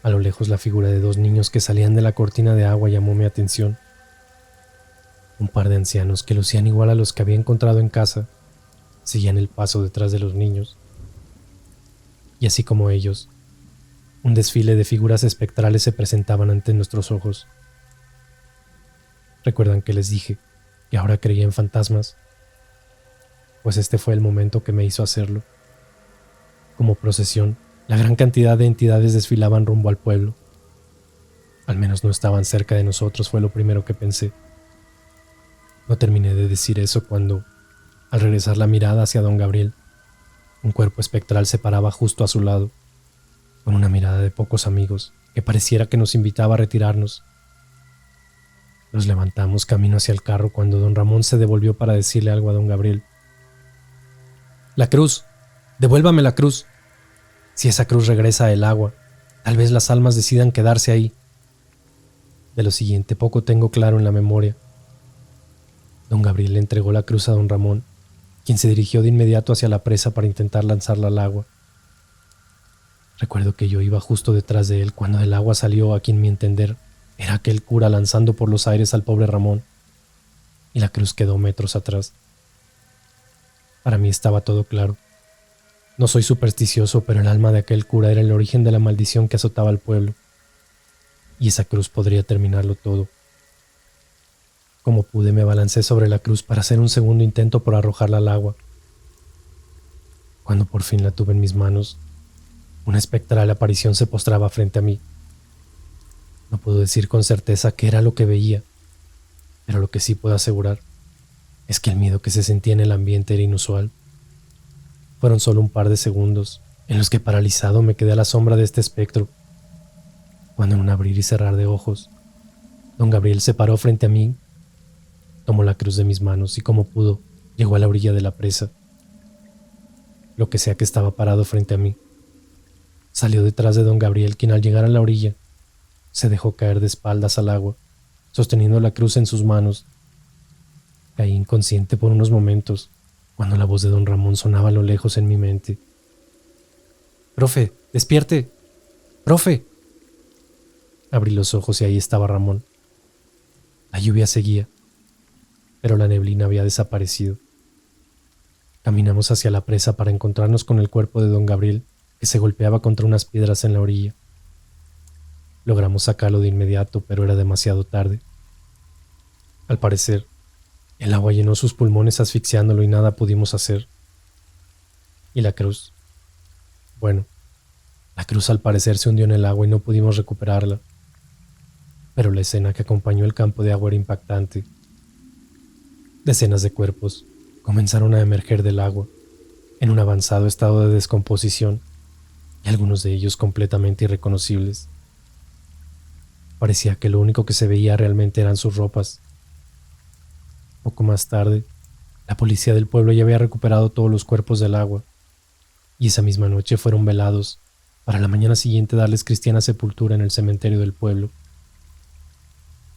A lo lejos la figura de dos niños que salían de la cortina de agua llamó mi atención. Un par de ancianos que lucían igual a los que había encontrado en casa seguían el paso detrás de los niños. Y así como ellos, un desfile de figuras espectrales se presentaban ante nuestros ojos. ¿Recuerdan que les dije que ahora creía en fantasmas? Pues este fue el momento que me hizo hacerlo. Como procesión, la gran cantidad de entidades desfilaban rumbo al pueblo. Al menos no estaban cerca de nosotros, fue lo primero que pensé. No terminé de decir eso cuando, al regresar la mirada hacia don Gabriel, un cuerpo espectral se paraba justo a su lado, con una mirada de pocos amigos que pareciera que nos invitaba a retirarnos. Nos levantamos camino hacia el carro cuando don Ramón se devolvió para decirle algo a don Gabriel. «La cruz, devuélvame la cruz. Si esa cruz regresa al agua, tal vez las almas decidan quedarse ahí». De lo siguiente poco tengo claro en la memoria. Don Gabriel le entregó la cruz a don Ramón, quien se dirigió de inmediato hacia la presa para intentar lanzarla al agua. Recuerdo que yo iba justo detrás de él cuando del agua salió a quien mi entender era aquel cura lanzando por los aires al pobre Ramón, y la cruz quedó metros atrás. Para mí estaba todo claro. No soy supersticioso, pero el alma de aquel cura era el origen de la maldición que azotaba al pueblo, y esa cruz podría terminarlo todo. Como pude, me balancé sobre la cruz para hacer un segundo intento por arrojarla al agua. Cuando por fin la tuve en mis manos, una espectral aparición se postraba frente a mí. No puedo decir con certeza qué era lo que veía, pero lo que sí puedo asegurar es que el miedo que se sentía en el ambiente era inusual. Fueron solo un par de segundos en los que paralizado me quedé a la sombra de este espectro, cuando en un abrir y cerrar de ojos, don Gabriel se paró frente a mí, tomó la cruz de mis manos y como pudo, llegó a la orilla de la presa. Lo que sea que estaba parado frente a mí, salió detrás de don Gabriel, quien al llegar a la orilla, se dejó caer de espaldas al agua, sosteniendo la cruz en sus manos. Caí inconsciente por unos momentos, cuando la voz de don Ramón sonaba a lo lejos en mi mente. «¡Profe, despierte! ¡Profe!». Abrí los ojos y ahí estaba Ramón. La lluvia seguía, pero la neblina había desaparecido. Caminamos hacia la presa para encontrarnos con el cuerpo de don Gabriel, que se golpeaba contra unas piedras en la orilla. Logramos sacarlo de inmediato, pero era demasiado tarde. Al parecer, el agua llenó sus pulmones asfixiándolo y nada pudimos hacer. ¿Y la cruz? Bueno, la cruz al parecer se hundió en el agua y no pudimos recuperarla. Pero la escena que acompañó el campo de agua era impactante. Decenas de cuerpos comenzaron a emerger del agua, en un avanzado estado de descomposición, y algunos de ellos completamente irreconocibles. Parecía que lo único que se veía realmente eran sus ropas. Poco más tarde, la policía del pueblo ya había recuperado todos los cuerpos del agua, y esa misma noche fueron velados para la mañana siguiente darles cristiana sepultura en el cementerio del pueblo.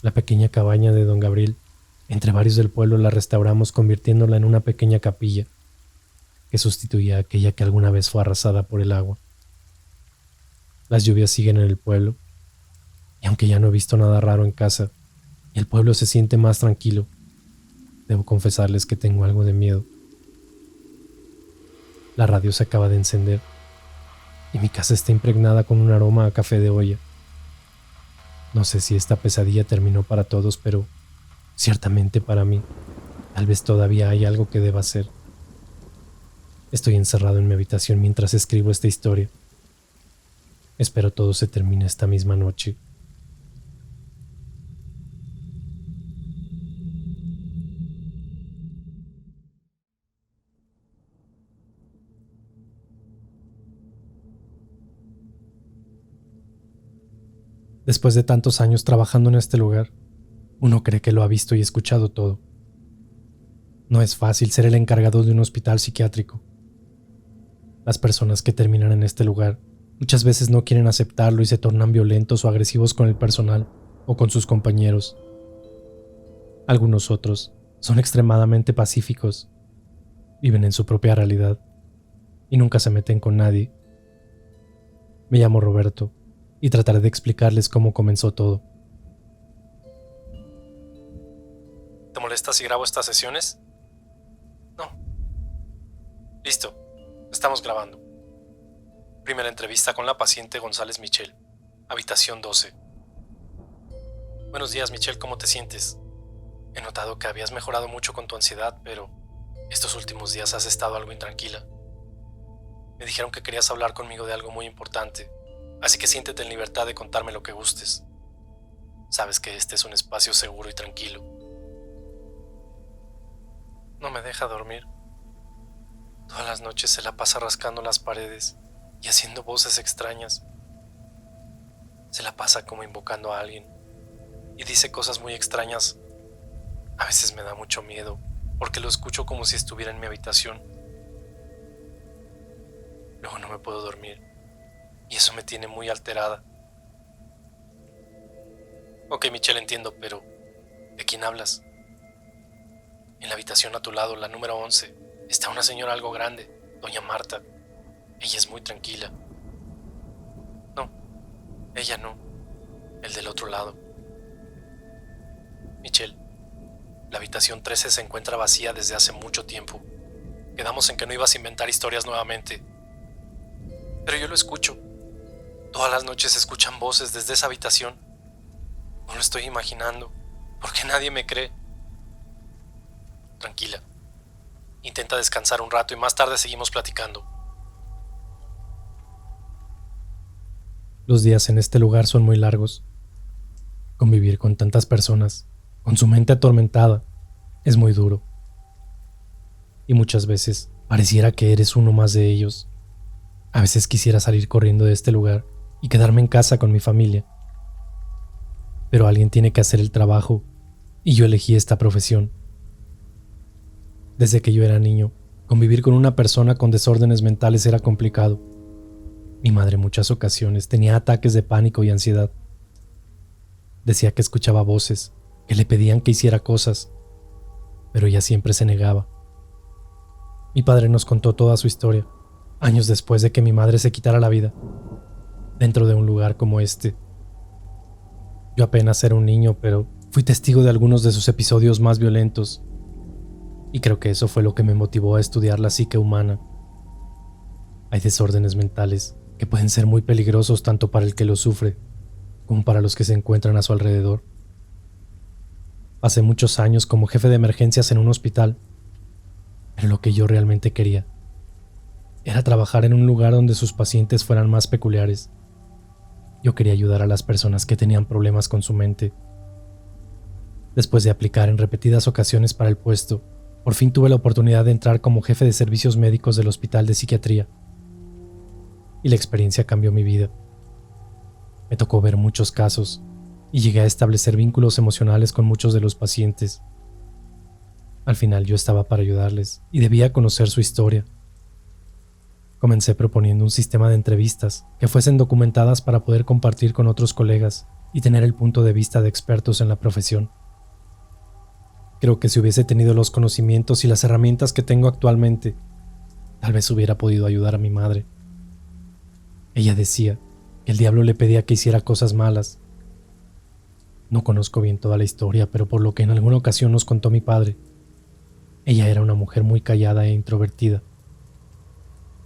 La pequeña cabaña de don Gabriel Entre varios del pueblo la restauramos convirtiéndola en una pequeña capilla que sustituía a aquella que alguna vez fue arrasada por el agua. Las lluvias siguen en el pueblo, y aunque ya no he visto nada raro en casa y el pueblo se siente más tranquilo, debo confesarles que tengo algo de miedo. La radio se acaba de encender y mi casa está impregnada con un aroma a café de olla. No sé si esta pesadilla terminó para todos, pero ciertamente para mí, tal vez todavía hay algo que deba hacer. Estoy encerrado en mi habitación mientras escribo esta historia. Espero todo se termine esta misma noche. Después de tantos años trabajando en este lugar, uno cree que lo ha visto y escuchado todo. No es fácil ser el encargado de un hospital psiquiátrico. Las personas que terminan en este lugar muchas veces no quieren aceptarlo y se tornan violentos o agresivos con el personal o con sus compañeros. Algunos otros son extremadamente pacíficos, viven en su propia realidad y nunca se meten con nadie. Me llamo Roberto y trataré de explicarles cómo comenzó todo. ¿Te molesta si grabo estas sesiones? No. Listo, estamos grabando. Primera entrevista con la paciente González Michelle, habitación 12. Buenos días, Michelle, ¿cómo te sientes? He notado que habías mejorado mucho con tu ansiedad, pero estos últimos días has estado algo intranquila. Me dijeron que querías hablar conmigo de algo muy importante, así que siéntete en libertad de contarme lo que gustes. Sabes que este es un espacio seguro y tranquilo. No me deja dormir. Todas las noches se la pasa rascando las paredes y haciendo voces extrañas. Se la pasa como invocando a alguien y dice cosas muy extrañas. A veces me da mucho miedo porque lo escucho como si estuviera en mi habitación. Luego no me puedo dormir y eso me tiene muy alterada. Ok, Michelle, entiendo, pero ¿de quién hablas? En la habitación a tu lado, la número 11, está una señora algo grande, doña Marta. Ella es muy tranquila. No, ella no, el del otro lado. Michelle, la habitación 13 se encuentra vacía desde hace mucho tiempo. Quedamos en que no ibas a inventar historias nuevamente. Pero yo lo escucho. Todas las noches se escuchan voces desde esa habitación. No lo estoy imaginando, porque nadie me cree. Tranquila. Intenta descansar un rato y más tarde seguimos platicando. Los días en este lugar son muy largos. Convivir con tantas personas, con su mente atormentada, es muy duro. Y muchas veces pareciera que eres uno más de ellos. A veces quisiera salir corriendo de este lugar y quedarme en casa con mi familia. Pero alguien tiene que hacer el trabajo y yo elegí esta profesión. Desde que yo era niño, convivir con una persona con desórdenes mentales era complicado. Mi madre en muchas ocasiones tenía ataques de pánico y ansiedad. Decía que escuchaba voces, que le pedían que hiciera cosas, pero ella siempre se negaba. Mi padre nos contó toda su historia, años después de que mi madre se quitara la vida, dentro de un lugar como este. Yo apenas era un niño, pero fui testigo de algunos de sus episodios más violentos, y creo que eso fue lo que me motivó a estudiar la psique humana. Hay desórdenes mentales que pueden ser muy peligrosos tanto para el que los sufre como para los que se encuentran a su alrededor. Pasé muchos años como jefe de emergencias en un hospital, pero lo que yo realmente quería era trabajar en un lugar donde sus pacientes fueran más peculiares. Yo quería ayudar a las personas que tenían problemas con su mente. Después de aplicar en repetidas ocasiones para el puesto, por fin tuve la oportunidad de entrar como jefe de servicios médicos del hospital de psiquiatría. Y la experiencia cambió mi vida. Me tocó ver muchos casos y llegué a establecer vínculos emocionales con muchos de los pacientes. Al final yo estaba para ayudarles y debía conocer su historia. Comencé proponiendo un sistema de entrevistas que fuesen documentadas para poder compartir con otros colegas y tener el punto de vista de expertos en la profesión. Creo que si hubiese tenido los conocimientos y las herramientas que tengo actualmente, tal vez hubiera podido ayudar a mi madre. Ella decía que el diablo le pedía que hiciera cosas malas. No conozco bien toda la historia, pero por lo que en alguna ocasión nos contó mi padre, ella era una mujer muy callada e introvertida.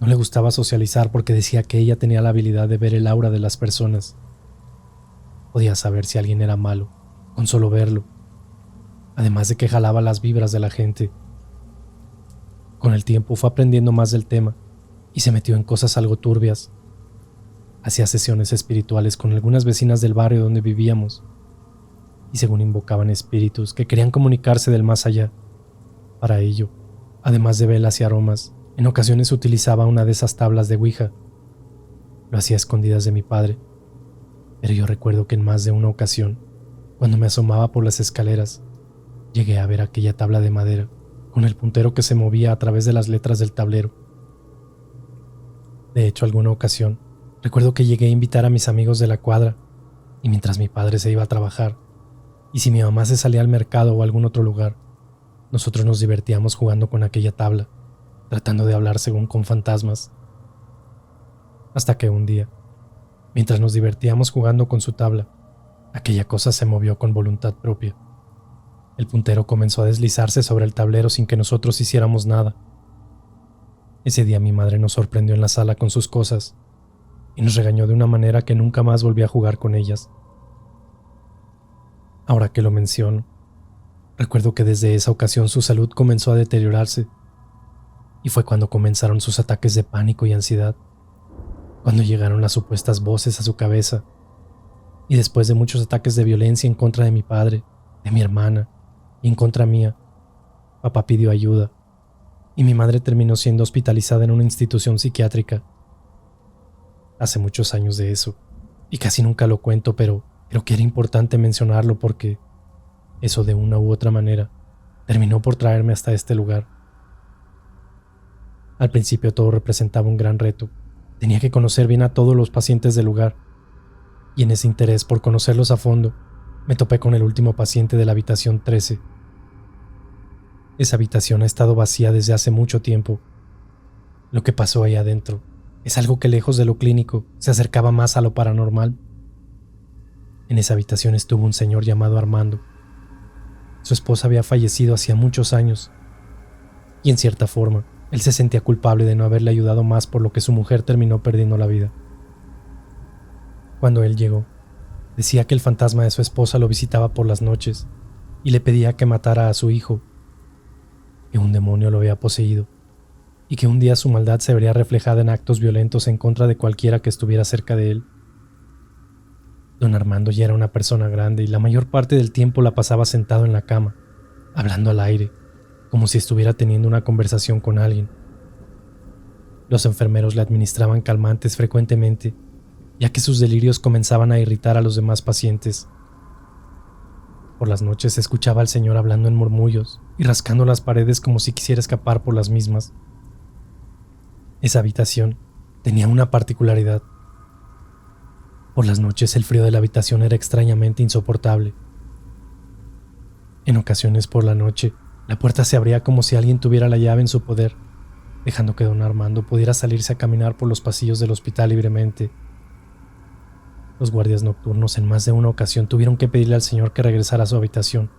No le gustaba socializar porque decía que ella tenía la habilidad de ver el aura de las personas. Podía saber si alguien era malo, con solo verlo, además de que jalaba las vibras de la gente. Con el tiempo fue aprendiendo más del tema y se metió en cosas algo turbias. Hacía sesiones espirituales con algunas vecinas del barrio donde vivíamos, y según invocaban espíritus que querían comunicarse del más allá. Para ello, además de velas y aromas, en ocasiones utilizaba una de esas tablas de Ouija. Lo hacía a escondidas de mi padre, pero yo recuerdo que en más de una ocasión, cuando me asomaba por las escaleras, llegué a ver aquella tabla de madera con el puntero que se movía a través de las letras del tablero. De hecho, alguna ocasión, recuerdo que llegué a invitar a mis amigos de la cuadra, y mientras mi padre se iba a trabajar, y si mi mamá se salía al mercado o a algún otro lugar, nosotros nos divertíamos jugando con aquella tabla, tratando de hablar según con fantasmas. Hasta que un día, mientras nos divertíamos jugando con su tabla, aquella cosa se movió con voluntad propia. El puntero comenzó a deslizarse sobre el tablero sin que nosotros hiciéramos nada. Ese día mi madre nos sorprendió en la sala con sus cosas y nos regañó de una manera que nunca más volví a jugar con ellas. Ahora que lo menciono, recuerdo que desde esa ocasión su salud comenzó a deteriorarse y fue cuando comenzaron sus ataques de pánico y ansiedad, cuando llegaron las supuestas voces a su cabeza y después de muchos ataques de violencia en contra de mi padre, de mi hermana y en contra mía, papá pidió ayuda y mi madre terminó siendo hospitalizada en una institución psiquiátrica. Hace muchos años de eso y casi nunca lo cuento, pero creo que era importante mencionarlo porque eso de una u otra manera terminó por traerme hasta este lugar. Al principio todo representaba un gran reto. Tenía que conocer bien a todos los pacientes del lugar, y en ese interés por conocerlos a fondo, me topé con el último paciente de la habitación 13. Esa habitación ha estado vacía desde hace mucho tiempo. Lo que pasó ahí adentro es algo que lejos de lo clínico se acercaba más a lo paranormal. En esa habitación estuvo un señor llamado Armando. Su esposa había fallecido hacía muchos años, y en cierta forma, él se sentía culpable de no haberle ayudado más, por lo que su mujer terminó perdiendo la vida. Cuando él llegó, decía que el fantasma de su esposa lo visitaba por las noches y le pedía que matara a su hijo, que un demonio lo había poseído y que un día su maldad se vería reflejada en actos violentos en contra de cualquiera que estuviera cerca de él. Don Armando ya era una persona grande y la mayor parte del tiempo la pasaba sentado en la cama, hablando al aire, como si estuviera teniendo una conversación con alguien. Los enfermeros le administraban calmantes frecuentemente, ya que sus delirios comenzaban a irritar a los demás pacientes. Por las noches se escuchaba al señor hablando en murmullos y rascando las paredes como si quisiera escapar por las mismas. Esa habitación tenía una particularidad. Por las noches el frío de la habitación era extrañamente insoportable. En ocasiones por la noche, la puerta se abría como si alguien tuviera la llave en su poder, dejando que don Armando pudiera salirse a caminar por los pasillos del hospital libremente. Los guardias nocturnos en más de una ocasión tuvieron que pedirle al señor que regresara a su habitación,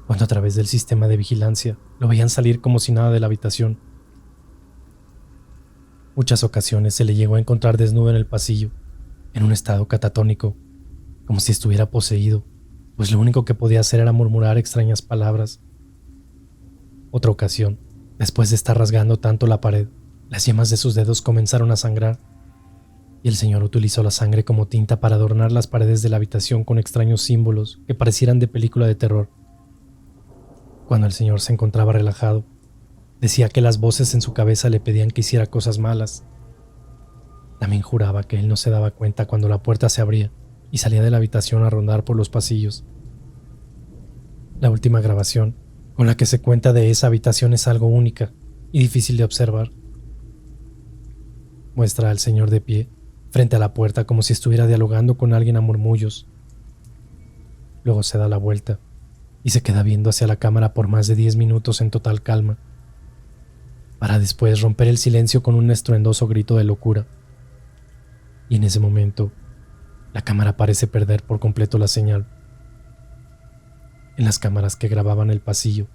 cuando a través del sistema de vigilancia lo veían salir como si nada de la habitación. Muchas ocasiones se le llegó a encontrar desnudo en el pasillo, en un estado catatónico, como si estuviera poseído, pues lo único que podía hacer era murmurar extrañas palabras. Otra ocasión, después de estar rasgando tanto la pared, las yemas de sus dedos comenzaron a sangrar, y el señor utilizó la sangre como tinta para adornar las paredes de la habitación con extraños símbolos que parecieran de película de terror. Cuando el señor se encontraba relajado, decía que las voces en su cabeza le pedían que hiciera cosas malas. También juraba que él no se daba cuenta cuando la puerta se abría y salía de la habitación a rondar por los pasillos. La última grabación con la que se cuenta de esa habitación es algo única y difícil de observar. Muestra al señor de pie, frente a la puerta, como si estuviera dialogando con alguien a murmullos. Luego se da la vuelta y se queda viendo hacia la cámara por más de 10 minutos en total calma, para después romper el silencio con un estruendoso grito de locura. Y en ese momento, la cámara parece perder por completo la señal. En las cámaras que grababan el pasillo,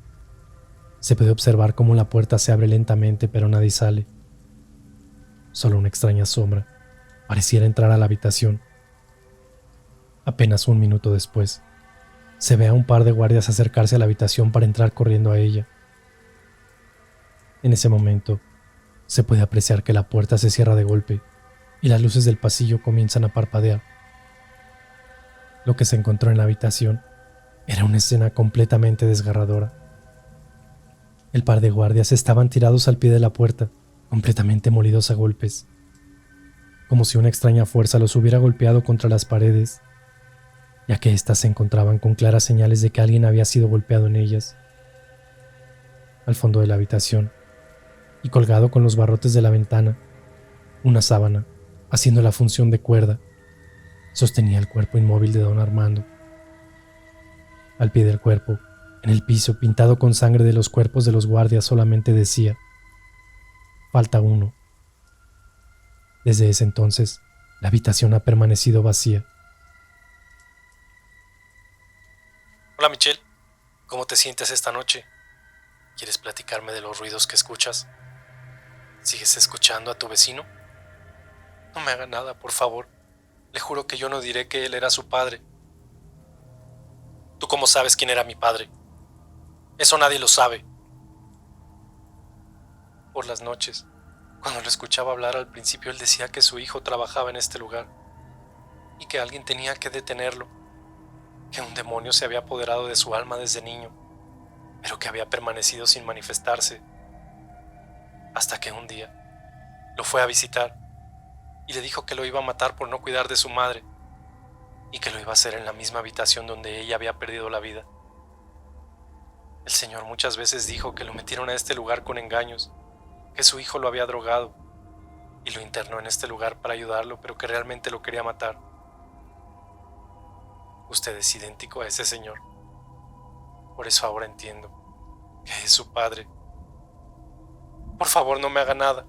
se puede observar cómo la puerta se abre lentamente, pero nadie sale. Solo una extraña sombra pareciera entrar a la habitación. Apenas un minuto después, se ve a un par de guardias acercarse a la habitación para entrar corriendo a ella. En ese momento, se puede apreciar que la puerta se cierra de golpe y las luces del pasillo comienzan a parpadear. Lo que se encontró en la habitación era una escena completamente desgarradora. El par de guardias estaban tirados al pie de la puerta, completamente molidos a golpes, como si una extraña fuerza los hubiera golpeado contra las paredes, ya que éstas se encontraban con claras señales de que alguien había sido golpeado en ellas. Al fondo de la habitación, y colgado con los barrotes de la ventana, una sábana, haciendo la función de cuerda, sostenía el cuerpo inmóvil de don Armando. Al pie del cuerpo, en el piso pintado con sangre de los cuerpos de los guardias, solamente decía: falta uno. Desde ese entonces, la habitación ha permanecido vacía. Hola Michelle, ¿cómo te sientes esta noche? ¿Quieres platicarme de los ruidos que escuchas? ¿Sigues escuchando a tu vecino? No me haga nada, por favor. Le juro que yo no diré que él era su padre. ¿Tú cómo sabes quién era mi padre? Eso nadie lo sabe. Por las noches, cuando lo escuchaba hablar al principio, él decía que su hijo trabajaba en este lugar y que alguien tenía que detenerlo, que un demonio se había apoderado de su alma desde niño, pero que había permanecido sin manifestarse, hasta que un día lo fue a visitar y le dijo que lo iba a matar por no cuidar de su madre y que lo iba a hacer en la misma habitación donde ella había perdido la vida. El señor muchas veces dijo que lo metieron a este lugar con engaños, que su hijo lo había drogado y lo internó en este lugar para ayudarlo, pero que realmente lo quería matar. Usted es idéntico a ese señor. Por eso ahora entiendo que es su padre. Por favor, no me haga nada.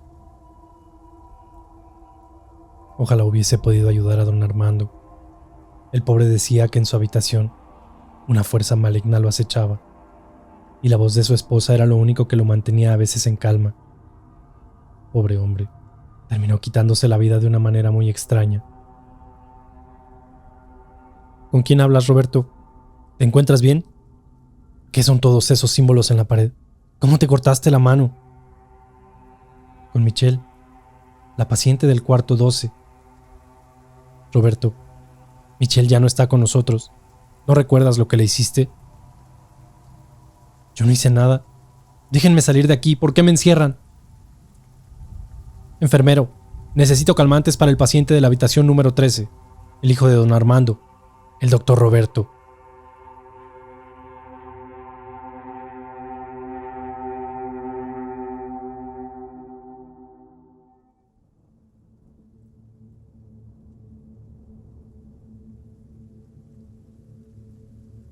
Ojalá hubiese podido ayudar a don Armando. El pobre decía que en su habitación una fuerza maligna lo acechaba, y la voz de su esposa era lo único que lo mantenía a veces en calma. Pobre hombre, terminó quitándose la vida de una manera muy extraña. ¿Con quién hablas, Roberto? ¿Te encuentras bien? ¿Qué son todos esos símbolos en la pared? ¿Cómo te cortaste la mano? Con Michelle, la paciente del cuarto 12. Roberto, Michelle ya no está con nosotros. ¿No recuerdas lo que le hiciste? Yo no hice nada. Déjenme salir de aquí. ¿Por qué me encierran? Enfermero, necesito calmantes para el paciente de la habitación número 13, el hijo de don Armando, el doctor Roberto.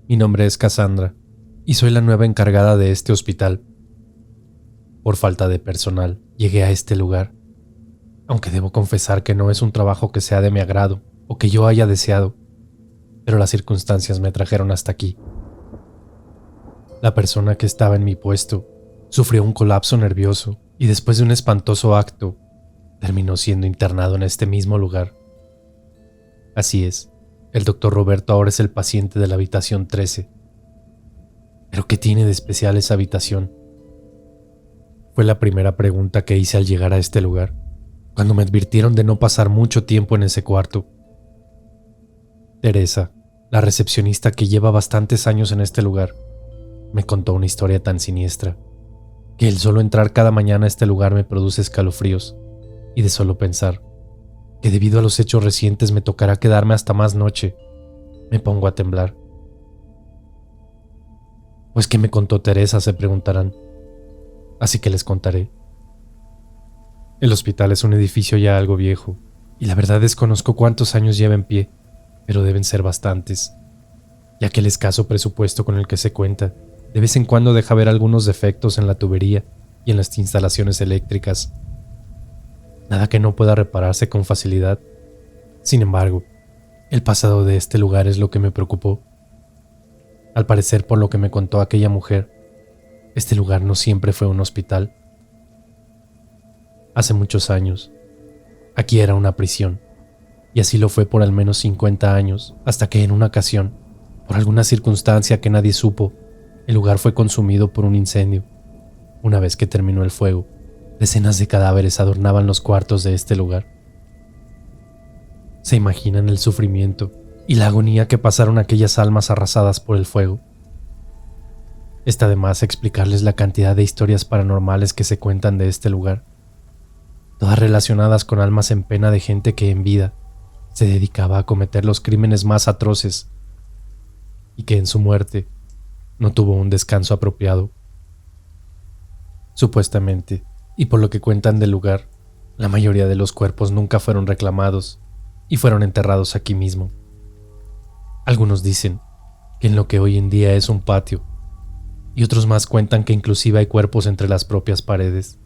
Mi nombre es Cassandra y soy la nueva encargada de este hospital. Por falta de personal, llegué a este lugar, aunque debo confesar que no es un trabajo que sea de mi agrado o que yo haya deseado, pero las circunstancias me trajeron hasta aquí. La persona que estaba en mi puesto sufrió un colapso nervioso y después de un espantoso acto, terminó siendo internado en este mismo lugar. Así es, el doctor Roberto ahora es el paciente de la habitación 13. ¿Pero qué tiene de especial esa habitación? Fue la primera pregunta que hice al llegar a este lugar, cuando me advirtieron de no pasar mucho tiempo en ese cuarto. Teresa, la recepcionista que lleva bastantes años en este lugar, me contó una historia tan siniestra, que el solo entrar cada mañana a este lugar me produce escalofríos, y de solo pensar que debido a los hechos recientes me tocará quedarme hasta más noche, me pongo a temblar. Pues ¿qué me contó Teresa?, se preguntarán. Así que les contaré. El hospital es un edificio ya algo viejo, y la verdad desconozco cuántos años lleva en pie, pero deben ser bastantes. ya que el escaso presupuesto con el que se cuenta de vez en cuando deja ver algunos defectos en la tubería y en las instalaciones eléctricas. Nada que no pueda repararse con facilidad. Sin embargo, el pasado de este lugar es lo que me preocupó. Al parecer, por lo que me contó aquella mujer, este lugar no siempre fue un hospital. Hace muchos años, aquí era una prisión, y así lo fue por al menos 50 años, hasta que en una ocasión, por alguna circunstancia que nadie supo, el lugar fue consumido por un incendio. Una vez que terminó el fuego, decenas de cadáveres adornaban los cuartos de este lugar. ¿Se imaginan el sufrimiento y la agonía que pasaron aquellas almas arrasadas por el fuego? Está de más explicarles la cantidad de historias paranormales que se cuentan de este lugar, todas relacionadas con almas en pena de gente que en vida se dedicaba a cometer los crímenes más atroces y que en su muerte no tuvo un descanso apropiado. Supuestamente, y por lo que cuentan del lugar, la mayoría de los cuerpos nunca fueron reclamados y fueron enterrados aquí mismo. Algunos dicen que en lo que hoy en día es un patio, y otros más cuentan que inclusive hay cuerpos entre las propias paredes.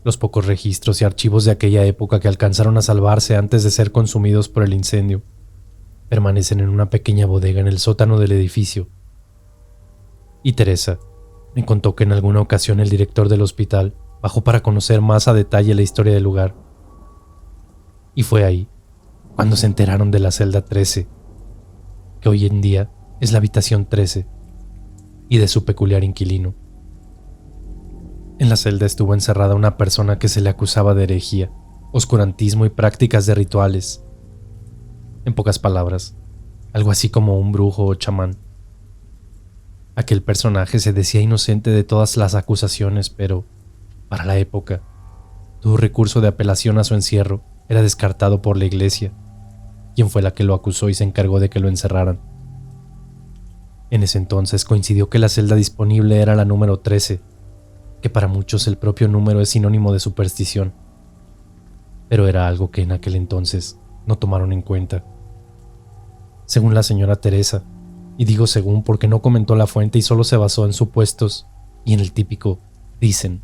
Los pocos registros y archivos de aquella época que alcanzaron a salvarse antes de ser consumidos por el incendio permanecen en una pequeña bodega en el sótano del edificio. Y Teresa me contó que en alguna ocasión el director del hospital bajó para conocer más a detalle la historia del lugar. Y fue ahí cuando se enteraron de la celda 13, que hoy en día es la habitación 13, y de su peculiar inquilino. En la celda estuvo encerrada una persona que se le acusaba de herejía, oscurantismo y prácticas de rituales. En pocas palabras, algo así como un brujo o chamán. Aquel personaje se decía inocente de todas las acusaciones, pero, para la época, todo recurso de apelación a su encierro era descartado por la iglesia, quien fue la que lo acusó y se encargó de que lo encerraran. En ese entonces coincidió que la celda disponible era la número 13, que para muchos el propio número es sinónimo de superstición, pero era algo que en aquel entonces no tomaron en cuenta. Según la señora Teresa, y digo según porque no comentó la fuente y solo se basó en supuestos y en el típico dicen.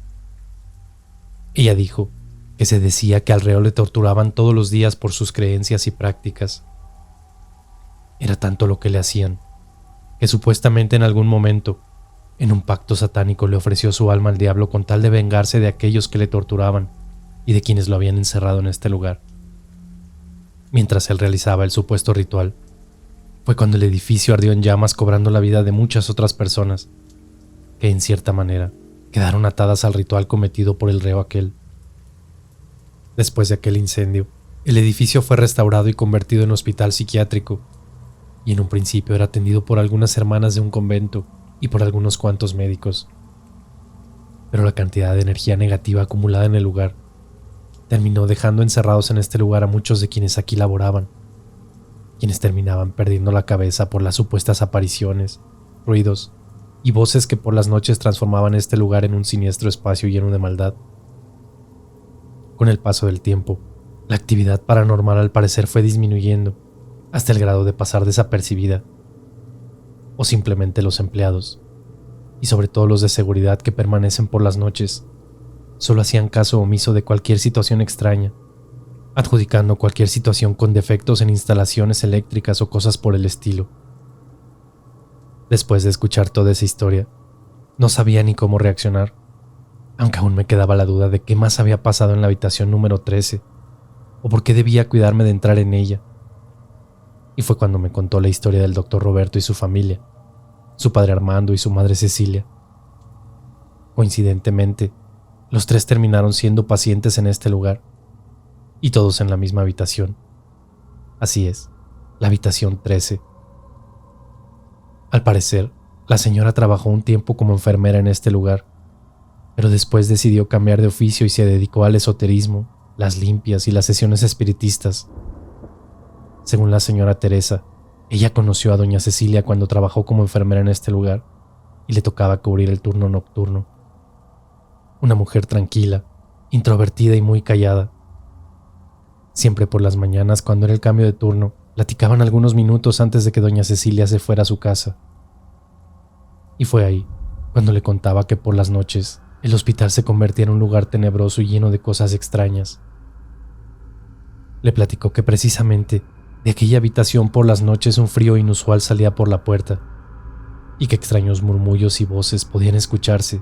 Ella dijo que se decía que al reo le torturaban todos los días por sus creencias y prácticas. Era tanto lo que le hacían, que supuestamente en algún momento, en un pacto satánico, le ofreció su alma al diablo con tal de vengarse de aquellos que le torturaban y de quienes lo habían encerrado en este lugar. Mientras él realizaba el supuesto ritual, fue cuando el edificio ardió en llamas, cobrando la vida de muchas otras personas, que en cierta manera quedaron atadas al ritual cometido por el reo aquel. Después de aquel incendio, el edificio fue restaurado y convertido en hospital psiquiátrico, y en un principio era atendido por algunas hermanas de un convento y por algunos cuantos médicos. Pero la cantidad de energía negativa acumulada en el lugar terminó dejando encerrados en este lugar a muchos de quienes aquí laboraban, quienes terminaban perdiendo la cabeza por las supuestas apariciones, ruidos y voces que por las noches transformaban este lugar en un siniestro espacio lleno de maldad. Con el paso del tiempo, la actividad paranormal al parecer fue disminuyendo hasta el grado de pasar desapercibida, o simplemente los empleados, y sobre todo los de seguridad que permanecen por las noches, solo hacían caso omiso de cualquier situación extraña, adjudicando cualquier situación con defectos en instalaciones eléctricas o cosas por el estilo. Después de escuchar toda esa historia, no sabía ni cómo reaccionar, aunque aún me quedaba la duda de qué más había pasado en la habitación número 13, o por qué debía cuidarme de entrar en ella. Y fue cuando me contó la historia del doctor Roberto y su familia, su padre Armando y su madre Cecilia. Coincidentemente, los tres terminaron siendo pacientes en este lugar, y todos en la misma habitación. Así es, la habitación 13. Al parecer, la señora trabajó un tiempo como enfermera en este lugar, pero después decidió cambiar de oficio y se dedicó al esoterismo, las limpias y las sesiones espiritistas. Según la señora Teresa, ella conoció a doña Cecilia cuando trabajó como enfermera en este lugar y le tocaba cubrir el turno nocturno. Una mujer tranquila, introvertida y muy callada. Siempre por las mañanas, cuando era el cambio de turno, Platicaban algunos minutos antes de que doña Cecilia se fuera a su casa. Y fue ahí cuando le contaba que por las noches el hospital se convertía en un lugar tenebroso y lleno de cosas extrañas. Le platicó que precisamente de aquella habitación por las noches un frío inusual salía por la puerta y que extraños murmullos y voces podían escucharse.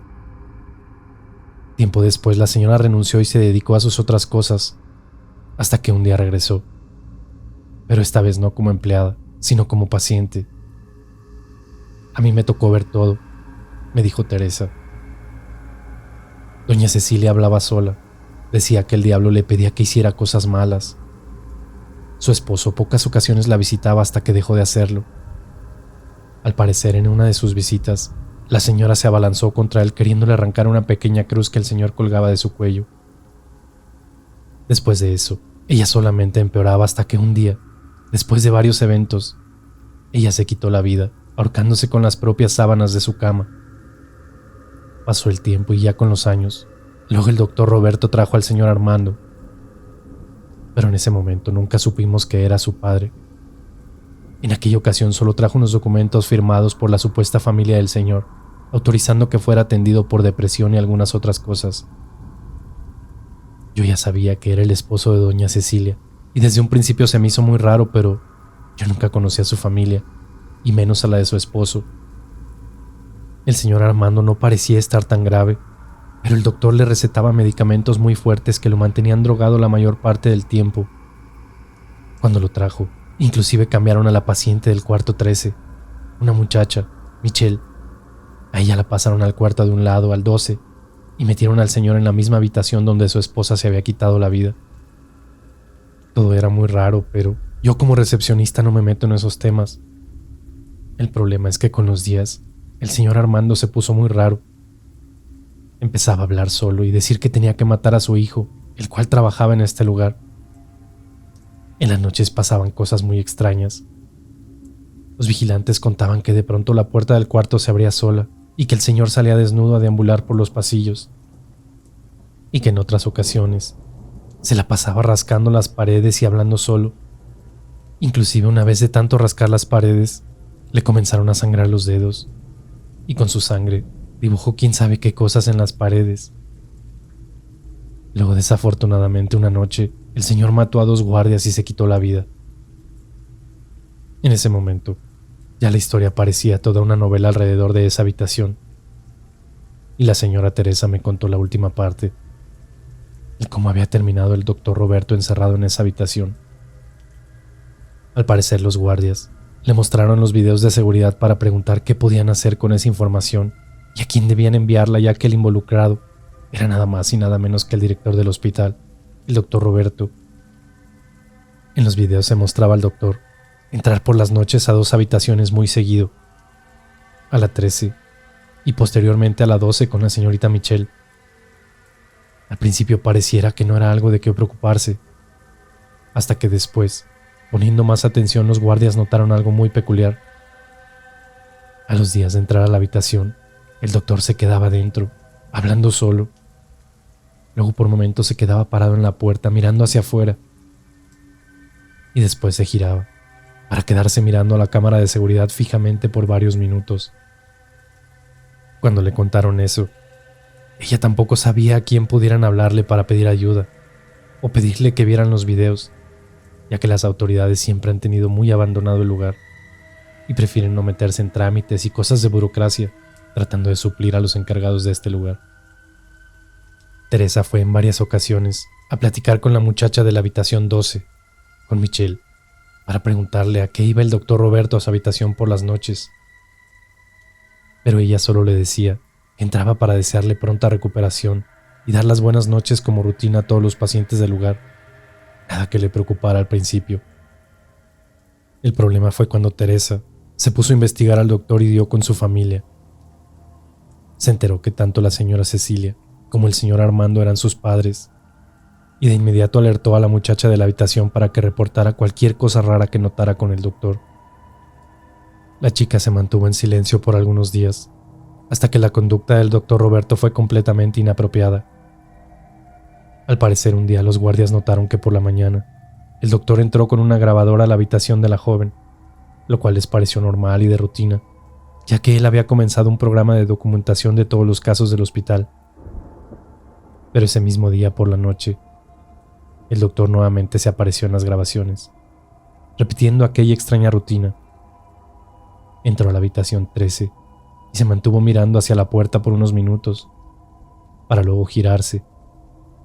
Tiempo después la señora renunció y se dedicó a sus otras cosas, hasta que un día regresó, pero esta vez no como empleada, sino como paciente. A mí me tocó ver todo, me dijo Teresa. Doña Cecilia hablaba sola, decía que el diablo le pedía que hiciera cosas malas. Su esposo pocas ocasiones la visitaba hasta que dejó de hacerlo. Al parecer, en una de sus visitas, la señora se abalanzó contra él queriéndole arrancar una pequeña cruz que el señor colgaba de su cuello. Después de eso, ella solamente empeoraba hasta que un día, después de varios eventos, ella se quitó la vida, ahorcándose con las propias sábanas de su cama. Pasó el tiempo y ya con los años, luego el doctor Roberto trajo al señor Armando, pero en ese momento nunca supimos que era su padre. En aquella ocasión solo trajo unos documentos firmados por la supuesta familia del señor, autorizando que fuera atendido por depresión y algunas otras cosas. Yo ya sabía que era el esposo de doña Cecilia, y desde un principio se me hizo muy raro, pero yo nunca conocí a su familia, y menos a la de su esposo. El señor Armando no parecía estar tan grave, pero el doctor le recetaba medicamentos muy fuertes que lo mantenían drogado la mayor parte del tiempo. Cuando lo trajo, inclusive cambiaron a la paciente del cuarto 13, una muchacha, Michelle. A ella la pasaron al cuarto de un lado, al 12, y metieron al señor en la misma habitación donde su esposa se había quitado la vida. Todo era muy raro, pero yo como recepcionista no me meto en esos temas. El problema es que con los días, el señor Armando se puso muy raro. Empezaba a hablar solo y decir que tenía que matar a su hijo, el cual trabajaba en este lugar. En las noches pasaban cosas muy extrañas. Los vigilantes contaban que de pronto la puerta del cuarto se abría sola y que el señor salía desnudo a deambular por los pasillos. Y que en otras ocasiones se la pasaba rascando las paredes y hablando solo. Inclusive una vez de tanto rascar las paredes, le comenzaron a sangrar los dedos y con su sangre dibujó quién sabe qué cosas en las paredes. Luego, desafortunadamente, una noche, el señor mató a 2 guardias y se quitó la vida. En ese momento, ya la historia parecía toda una novela alrededor de esa habitación. Y la señora Teresa me contó la última parte, el cómo había terminado el doctor Roberto encerrado en esa habitación. Al parecer, los guardias le mostraron los videos de seguridad para preguntar qué podían hacer con esa información y a quién debían enviarla, ya que el involucrado era nada más y nada menos que el director del hospital, el doctor Roberto. En los videos se mostraba al doctor entrar por las noches a 2 habitaciones muy seguido, a la 13 y posteriormente a la 12 con la señorita Michelle. Al principio pareciera que no era algo de qué preocuparse, hasta que después, poniendo más atención, los guardias notaron algo muy peculiar. A los días de entrar a la habitación, el doctor se quedaba dentro, hablando solo. Luego por momentos se quedaba parado en la puerta mirando hacia afuera y después se giraba para quedarse mirando a la cámara de seguridad fijamente por varios minutos. Cuando le contaron eso, ella tampoco sabía a quién pudieran hablarle para pedir ayuda o pedirle que vieran los videos, ya que las autoridades siempre han tenido muy abandonado el lugar y prefieren no meterse en trámites y cosas de burocracia, tratando de suplir a los encargados de este lugar. Teresa fue en varias ocasiones a platicar con la muchacha de la habitación 12, con Michelle, para preguntarle a qué iba el doctor Roberto a su habitación por las noches. Pero ella solo le decía que entraba para desearle pronta recuperación y dar las buenas noches como rutina a todos los pacientes del lugar. Nada que le preocupara al principio. El problema fue cuando Teresa se puso a investigar al doctor y dio con su familia. Se enteró que tanto la señora Cecilia como el señor Armando eran sus padres, y de inmediato alertó a la muchacha de la habitación para que reportara cualquier cosa rara que notara con el doctor. La chica se mantuvo en silencio por algunos días, hasta que la conducta del doctor Roberto fue completamente inapropiada. Al parecer, un día los guardias notaron que por la mañana el doctor entró con una grabadora a la habitación de la joven, lo cual les pareció normal y de rutina, ya que él había comenzado un programa de documentación de todos los casos del hospital. Pero ese mismo día por la noche, el doctor nuevamente se apareció en las grabaciones, repitiendo aquella extraña rutina. Entró a la habitación 13 y se mantuvo mirando hacia la puerta por unos minutos, para luego girarse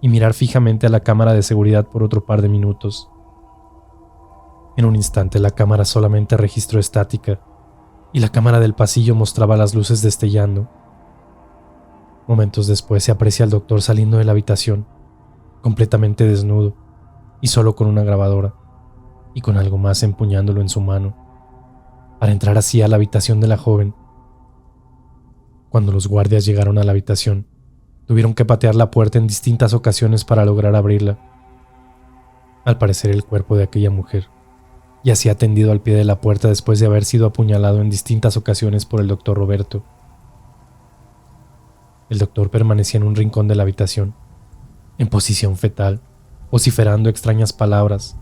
y mirar fijamente a la cámara de seguridad por otro par de minutos. En un instante la cámara solamente registró estática y la cámara del pasillo mostraba las luces destellando. Momentos después se aprecia al doctor saliendo de la habitación, completamente desnudo y solo con una grabadora y con algo más empuñándolo en su mano, para entrar así a la habitación de la joven. Cuando los guardias llegaron a la habitación, tuvieron que patear la puerta en distintas ocasiones para lograr abrirla. Al parecer el cuerpo de aquella mujer yacía tendido al pie de la puerta después de haber sido apuñalado en distintas ocasiones por el doctor Roberto. El doctor permanecía en un rincón de la habitación, en posición fetal, vociferando extrañas palabras.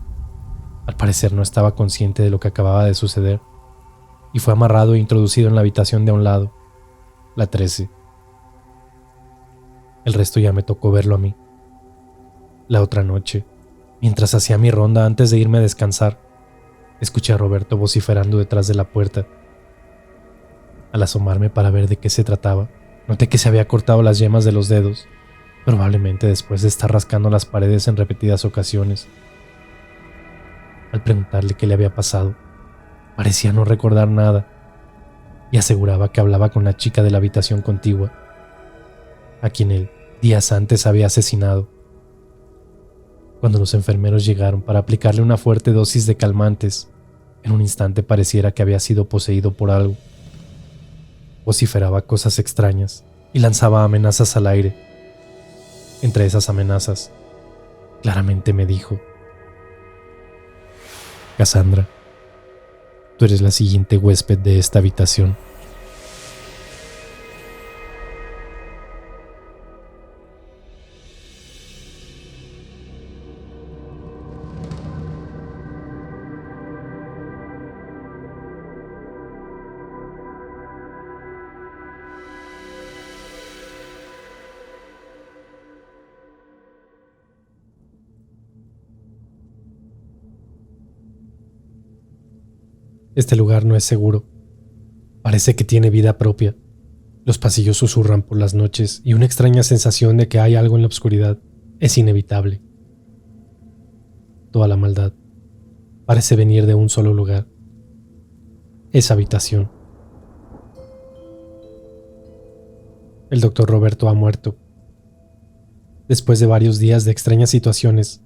Al parecer no estaba consciente de lo que acababa de suceder, y fue amarrado e introducido en la habitación de a un lado, la 13. El resto ya me tocó verlo a mí. La otra noche, mientras hacía mi ronda antes de irme a descansar, escuché a Roberto vociferando detrás de la puerta. Al asomarme para ver de qué se trataba, noté que se había cortado las yemas de los dedos, probablemente después de estar rascando las paredes en repetidas ocasiones. Al preguntarle qué le había pasado, parecía no recordar nada y aseguraba que hablaba con la chica de la habitación contigua, a quien él días antes había asesinado. Cuando los enfermeros llegaron para aplicarle una fuerte dosis de calmantes, en un instante pareciera que había sido poseído por algo. Vociferaba cosas extrañas y lanzaba amenazas al aire. Entre esas amenazas, claramente me dijo: Cassandra, tú eres la siguiente huésped de esta habitación. Este lugar no es seguro. Parece que tiene vida propia. Los pasillos susurran por las noches y una extraña sensación de que hay algo en la oscuridad es inevitable. Toda la maldad parece venir de un solo lugar: esa habitación. El doctor Roberto ha muerto. Después de varios días de extrañas situaciones,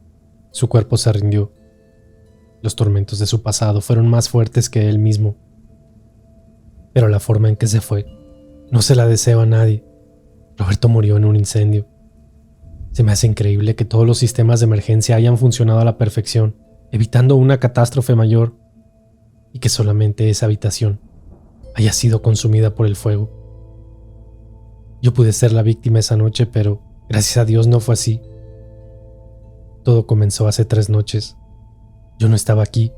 su cuerpo se rindió. Los tormentos de su pasado fueron más fuertes que él mismo. Pero la forma en que se fue no se la deseo a nadie. Roberto murió en un incendio. Se me hace increíble que todos los sistemas de emergencia hayan funcionado a la perfección, evitando una catástrofe mayor, y que solamente esa habitación haya sido consumida por el fuego. Yo pude ser la víctima esa noche, pero gracias a Dios no fue así. Todo comenzó hace 3 noches. Yo no estaba aquí,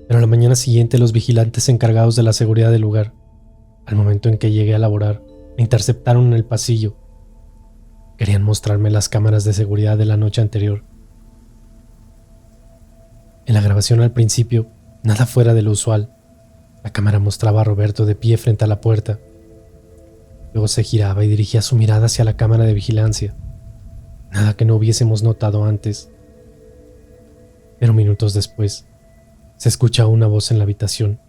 pero a la mañana siguiente los vigilantes encargados de la seguridad del lugar, al momento en que llegué a laborar, me interceptaron en el pasillo. Querían mostrarme las cámaras de seguridad de la noche anterior. En la grabación al principio, nada fuera de lo usual. La cámara mostraba a Roberto de pie frente a la puerta. Luego se giraba y dirigía su mirada hacia la cámara de vigilancia. Nada que no hubiésemos notado antes. Pero minutos después, se escucha una voz en la habitación,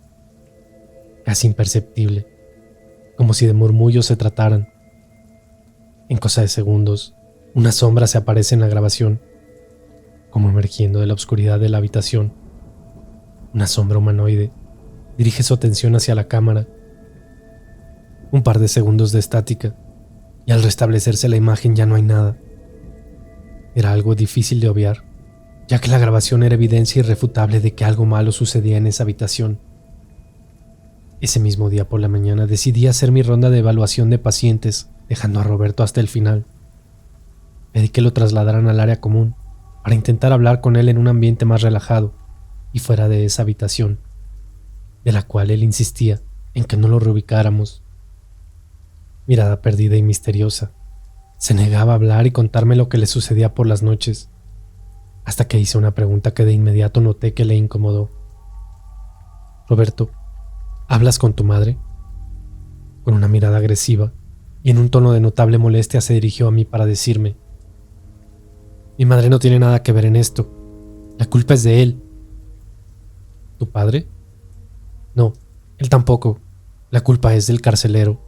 casi imperceptible, como si de murmullos se trataran. En cosa de segundos, una sombra se aparece en la grabación, como emergiendo de la oscuridad de la habitación. Una sombra humanoide dirige su atención hacia la cámara. Un par de segundos de estática, y al restablecerse la imagen ya no hay nada. Era algo difícil de obviar, ya que la grabación era evidencia irrefutable de que algo malo sucedía en esa habitación. Ese mismo día por la mañana decidí hacer mi ronda de evaluación de pacientes, dejando a Roberto hasta el final. Pedí que lo trasladaran al área común, para intentar hablar con él en un ambiente más relajado y fuera de esa habitación, de la cual él insistía en que no lo reubicáramos. Mirada perdida y misteriosa, se negaba a hablar y contarme lo que le sucedía por las noches, hasta que hice una pregunta que de inmediato noté que le incomodó. Roberto, ¿hablas con tu madre? Con una mirada agresiva y en un tono de notable molestia se dirigió a mí para decirme: mi madre no tiene nada que ver en esto. La culpa es de él. ¿Tu padre? No, él tampoco. La culpa es del carcelero.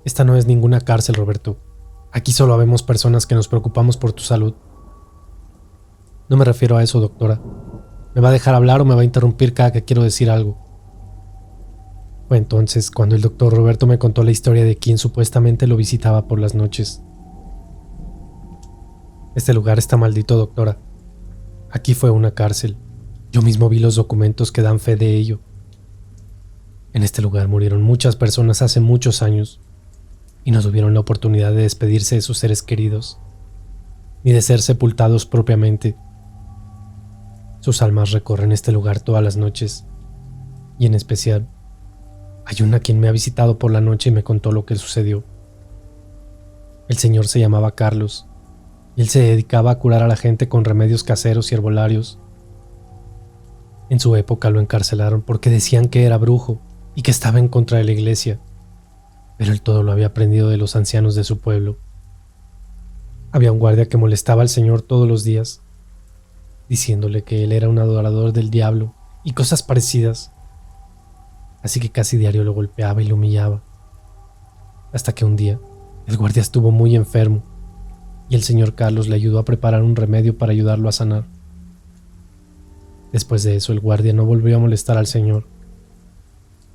Esta no es ninguna cárcel, Roberto. Aquí solo habemos personas que nos preocupamos por tu salud. No me refiero a eso, doctora. ¿Me va a dejar hablar o me va a interrumpir cada que quiero decir algo? Fue entonces cuando el doctor Roberto me contó la historia de quien supuestamente lo visitaba por las noches. Este lugar está maldito, doctora. Aquí fue una cárcel. Yo mismo vi los documentos que dan fe de ello. En este lugar murieron muchas personas hace muchos años y no tuvieron la oportunidad de despedirse de sus seres queridos, ni de ser sepultados propiamente. Sus almas recorren este lugar todas las noches, y en especial, hay una quien me ha visitado por la noche y me contó lo que sucedió. El señor se llamaba Carlos, y él se dedicaba a curar a la gente con remedios caseros y herbolarios. En su época lo encarcelaron porque decían que era brujo y que estaba en contra de la iglesia, pero él todo lo había aprendido de los ancianos de su pueblo. Había un guardia que molestaba al señor todos los días, diciéndole que él era un adorador del diablo y cosas parecidas, así que casi diario lo golpeaba y lo humillaba, hasta que un día el guardia estuvo muy enfermo y el señor Carlos le ayudó a preparar un remedio para ayudarlo a sanar. Después de eso, el guardia no volvió a molestar al señor.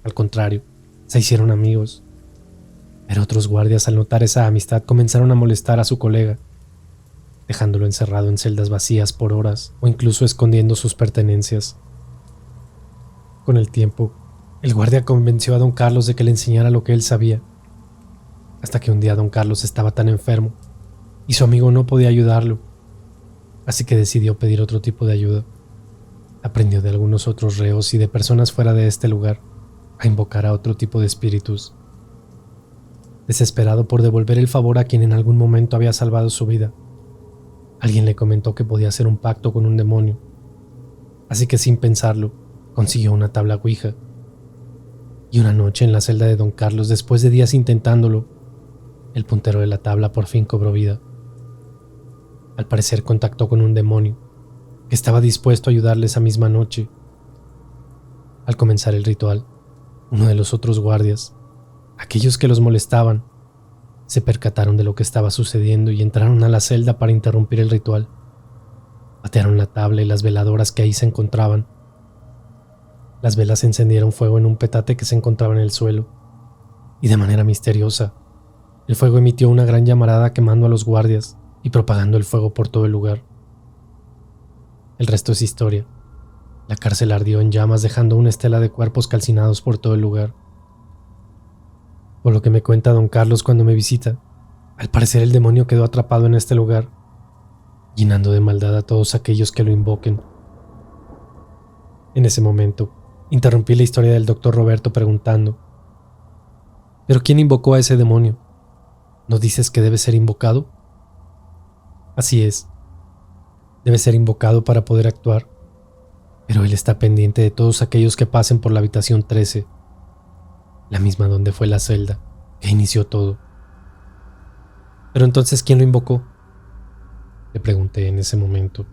Al contrario, se hicieron amigos. Pero otros guardias, al notar esa amistad, comenzaron a molestar a su colega, dejándolo encerrado en celdas vacías por horas o incluso escondiendo sus pertenencias. Con el tiempo, el guardia convenció a don Carlos de que le enseñara lo que él sabía, hasta que un día don Carlos estaba tan enfermo y su amigo no podía ayudarlo, así que decidió pedir otro tipo de ayuda. Aprendió de algunos otros reos y de personas fuera de este lugar a invocar a otro tipo de espíritus. Desesperado por devolver el favor a quien en algún momento había salvado su vida, alguien le comentó que podía hacer un pacto con un demonio, así que sin pensarlo, consiguió una tabla ouija. Y una noche en la celda de don Carlos, después de días intentándolo, el puntero de la tabla por fin cobró vida. Al parecer contactó con un demonio que estaba dispuesto a ayudarle esa misma noche. Al comenzar el ritual, uno de los otros guardias, aquellos que los molestaban, se percataron de lo que estaba sucediendo y entraron a la celda para interrumpir el ritual. Patearon la tabla y las veladoras que ahí se encontraban. Las velas encendieron fuego en un petate que se encontraba en el suelo, y de manera misteriosa, el fuego emitió una gran llamarada quemando a los guardias y propagando el fuego por todo el lugar. El resto es historia. La cárcel ardió en llamas, dejando una estela de cuerpos calcinados por todo el lugar. Por lo que me cuenta don Carlos cuando me visita, al parecer el demonio quedó atrapado en este lugar, llenando de maldad a todos aquellos que lo invoquen. En ese momento, interrumpí la historia del doctor Roberto preguntando: ¿pero quién invocó a ese demonio? ¿No dices que debe ser invocado? Así es. Debe ser invocado para poder actuar, pero él está pendiente de todos aquellos que pasen por la habitación 13, la misma donde fue la celda que inició todo. ¿Pero entonces quién lo invocó?, le pregunté en ese momento.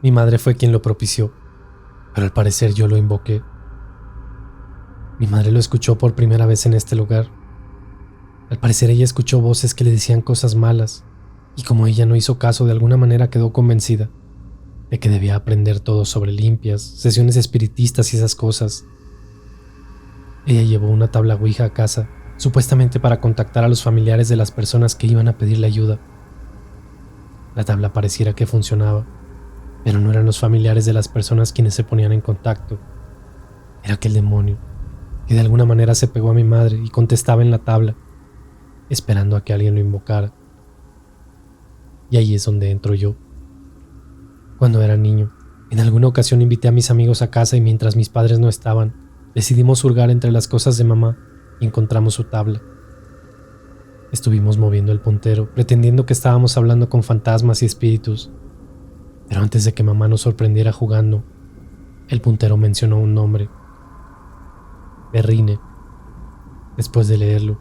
Mi madre fue quien lo propició, pero al parecer yo lo invoqué. Mi madre lo escuchó por primera vez en este lugar. Al parecer ella escuchó voces que le decían cosas malas, y como ella no hizo caso, de alguna manera quedó convencida de que debía aprender todo sobre limpias, sesiones espiritistas y esas cosas. Ella llevó una tabla ouija a casa, supuestamente para contactar a los familiares de las personas que iban a pedirle ayuda. La tabla pareciera que funcionaba, pero no eran los familiares de las personas quienes se ponían en contacto. Era aquel demonio que de alguna manera se pegó a mi madre y contestaba en la tabla, esperando a que alguien lo invocara. Y ahí es donde entro yo. Cuando era niño, en alguna ocasión invité a mis amigos a casa y mientras mis padres no estaban, decidimos hurgar entre las cosas de mamá y encontramos su tabla. Estuvimos moviendo el puntero, pretendiendo que estábamos hablando con fantasmas y espíritus. Pero antes de que mamá nos sorprendiera jugando, el puntero mencionó un nombre: Perrine. Después de leerlo,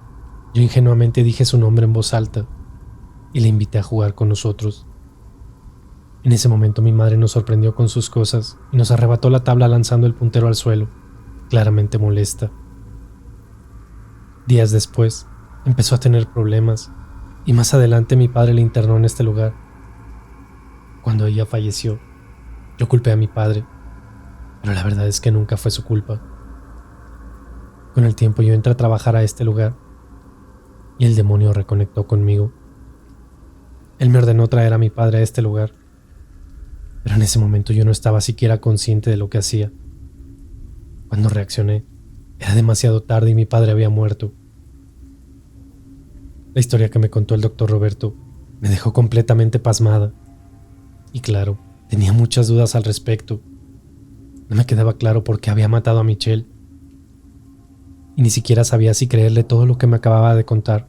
yo ingenuamente dije su nombre en voz alta y le invité a jugar con nosotros. En ese momento mi madre nos sorprendió con sus cosas y nos arrebató la tabla lanzando el puntero al suelo, claramente molesta. Días después, empezó a tener problemas y más adelante mi padre le internó en este lugar. Cuando ella falleció, yo culpé a mi padre, pero la verdad es que nunca fue su culpa. Con el tiempo yo entré a trabajar a este lugar y el demonio reconectó conmigo. Él me ordenó traer a mi padre a este lugar, pero en ese momento yo no estaba siquiera consciente de lo que hacía. Cuando reaccioné, era demasiado tarde y mi padre había muerto. La historia que me contó el doctor Roberto me dejó completamente pasmada. Y claro, tenía muchas dudas al respecto. No me quedaba claro por qué había matado a Michelle. Y ni siquiera sabía si creerle todo lo que me acababa de contar,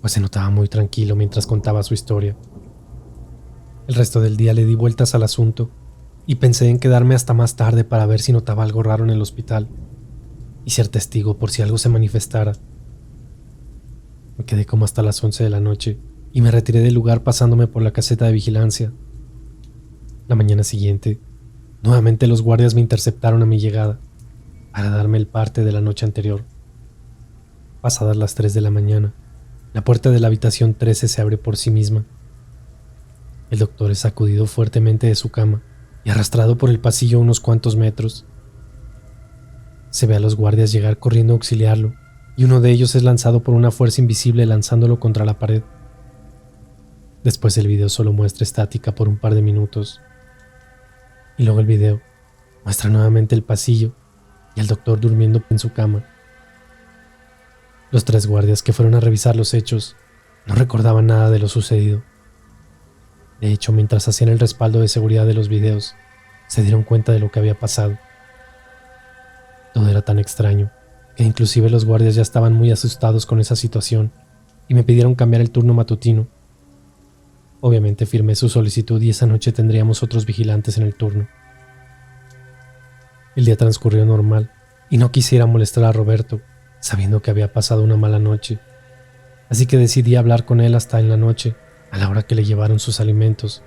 pues se notaba muy tranquilo mientras contaba su historia. El resto del día le di vueltas al asunto y pensé en quedarme hasta más tarde para ver si notaba algo raro en el hospital y ser testigo por si algo se manifestara. Me quedé como hasta las 11 de la noche y me retiré del lugar pasándome por la caseta de vigilancia. La mañana siguiente, nuevamente los guardias me interceptaron a mi llegada para darme el parte de la noche anterior. Pasadas las 3 de la mañana, la puerta de la habitación 13 se abre por sí misma. El doctor es sacudido fuertemente de su cama y arrastrado por el pasillo unos cuantos metros. Se ve a los guardias llegar corriendo a auxiliarlo y uno de ellos es lanzado por una fuerza invisible lanzándolo contra la pared. Después el video solo muestra estática por un par de minutos. Y luego el video muestra nuevamente el pasillo y al doctor durmiendo en su cama. Los 3 guardias que fueron a revisar los hechos no recordaban nada de lo sucedido. De hecho, mientras hacían el respaldo de seguridad de los videos, se dieron cuenta de lo que había pasado. Todo era tan extraño que inclusive los guardias ya estaban muy asustados con esa situación y me pidieron cambiar el turno matutino. Obviamente firmé su solicitud y esa noche tendríamos otros vigilantes en el turno. El día transcurrió normal y no quisiera molestar a Roberto, sabiendo que había pasado una mala noche. Así que decidí hablar con él hasta en la noche, a la hora que le llevaron sus alimentos,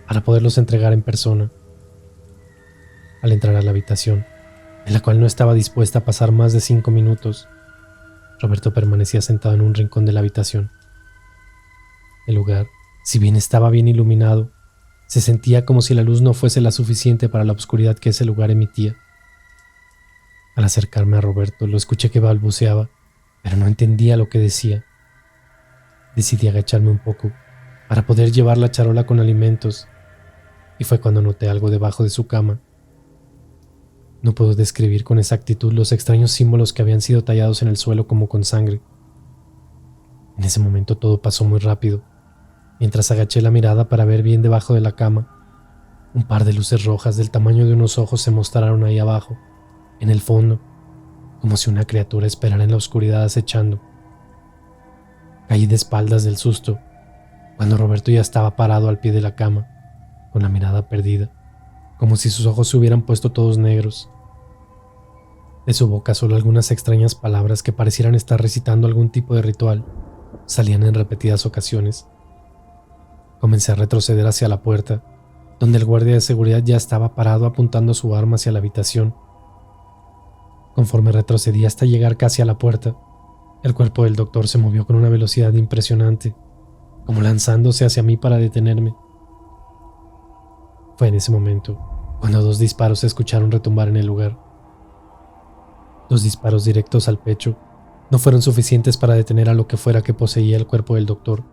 para poderlos entregar en persona. Al entrar a la habitación, en la cual no estaba dispuesta a pasar más de 5 minutos, Roberto permanecía sentado en un rincón de la habitación. El lugar, si bien estaba bien iluminado, se sentía como si la luz no fuese la suficiente para la oscuridad que ese lugar emitía. Al acercarme a Roberto, lo escuché que balbuceaba, pero no entendía lo que decía. Decidí agacharme un poco para poder llevar la charola con alimentos, y fue cuando noté algo debajo de su cama. No puedo describir con exactitud los extraños símbolos que habían sido tallados en el suelo como con sangre. En ese momento todo pasó muy rápido. Mientras agaché la mirada para ver bien debajo de la cama, un par de luces rojas del tamaño de unos ojos se mostraron ahí abajo, en el fondo, como si una criatura esperara en la oscuridad acechando. Caí de espaldas del susto, cuando Roberto ya estaba parado al pie de la cama, con la mirada perdida, como si sus ojos se hubieran puesto todos negros. De su boca solo algunas extrañas palabras que parecieran estar recitando algún tipo de ritual salían en repetidas ocasiones. Comencé a retroceder hacia la puerta, donde el guardia de seguridad ya estaba parado apuntando su arma hacia la habitación. Conforme retrocedí hasta llegar casi a la puerta, el cuerpo del doctor se movió con una velocidad impresionante, como lanzándose hacia mí para detenerme. Fue en ese momento cuando 2 disparos se escucharon retumbar en el lugar. 2 disparos directos al pecho no fueron suficientes para detener a lo que fuera que poseía el cuerpo del doctor,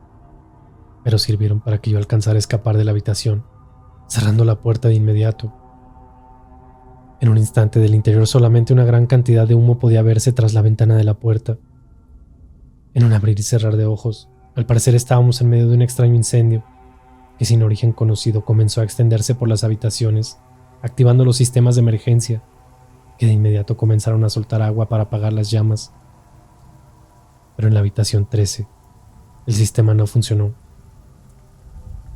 pero sirvieron para que yo alcanzara a escapar de la habitación, cerrando la puerta de inmediato. En un instante del interior solamente una gran cantidad de humo podía verse tras la ventana de la puerta. En un abrir y cerrar de ojos, al parecer estábamos en medio de un extraño incendio, que sin origen conocido comenzó a extenderse por las habitaciones, activando los sistemas de emergencia, que de inmediato comenzaron a soltar agua para apagar las llamas. Pero en la habitación 13, el sistema no funcionó.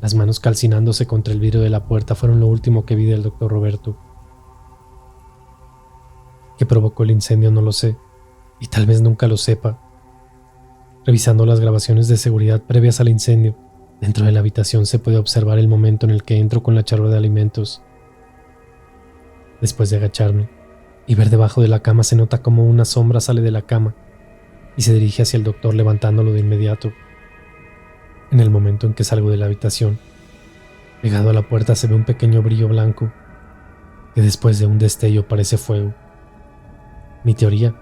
Las manos calcinándose contra el vidrio de la puerta fueron lo último que vi del Dr. Roberto. ¿Qué provocó el incendio? No lo sé, y tal vez nunca lo sepa. Revisando las grabaciones de seguridad previas al incendio, dentro de la habitación se puede observar el momento en el que entro con la charola de alimentos. Después de agacharme y ver debajo de la cama, se nota como una sombra sale de la cama y se dirige hacia el doctor, levantándolo de inmediato. En el momento en que salgo de la habitación, pegado a la puerta se ve un pequeño brillo blanco que después de un destello parece fuego. Mi teoría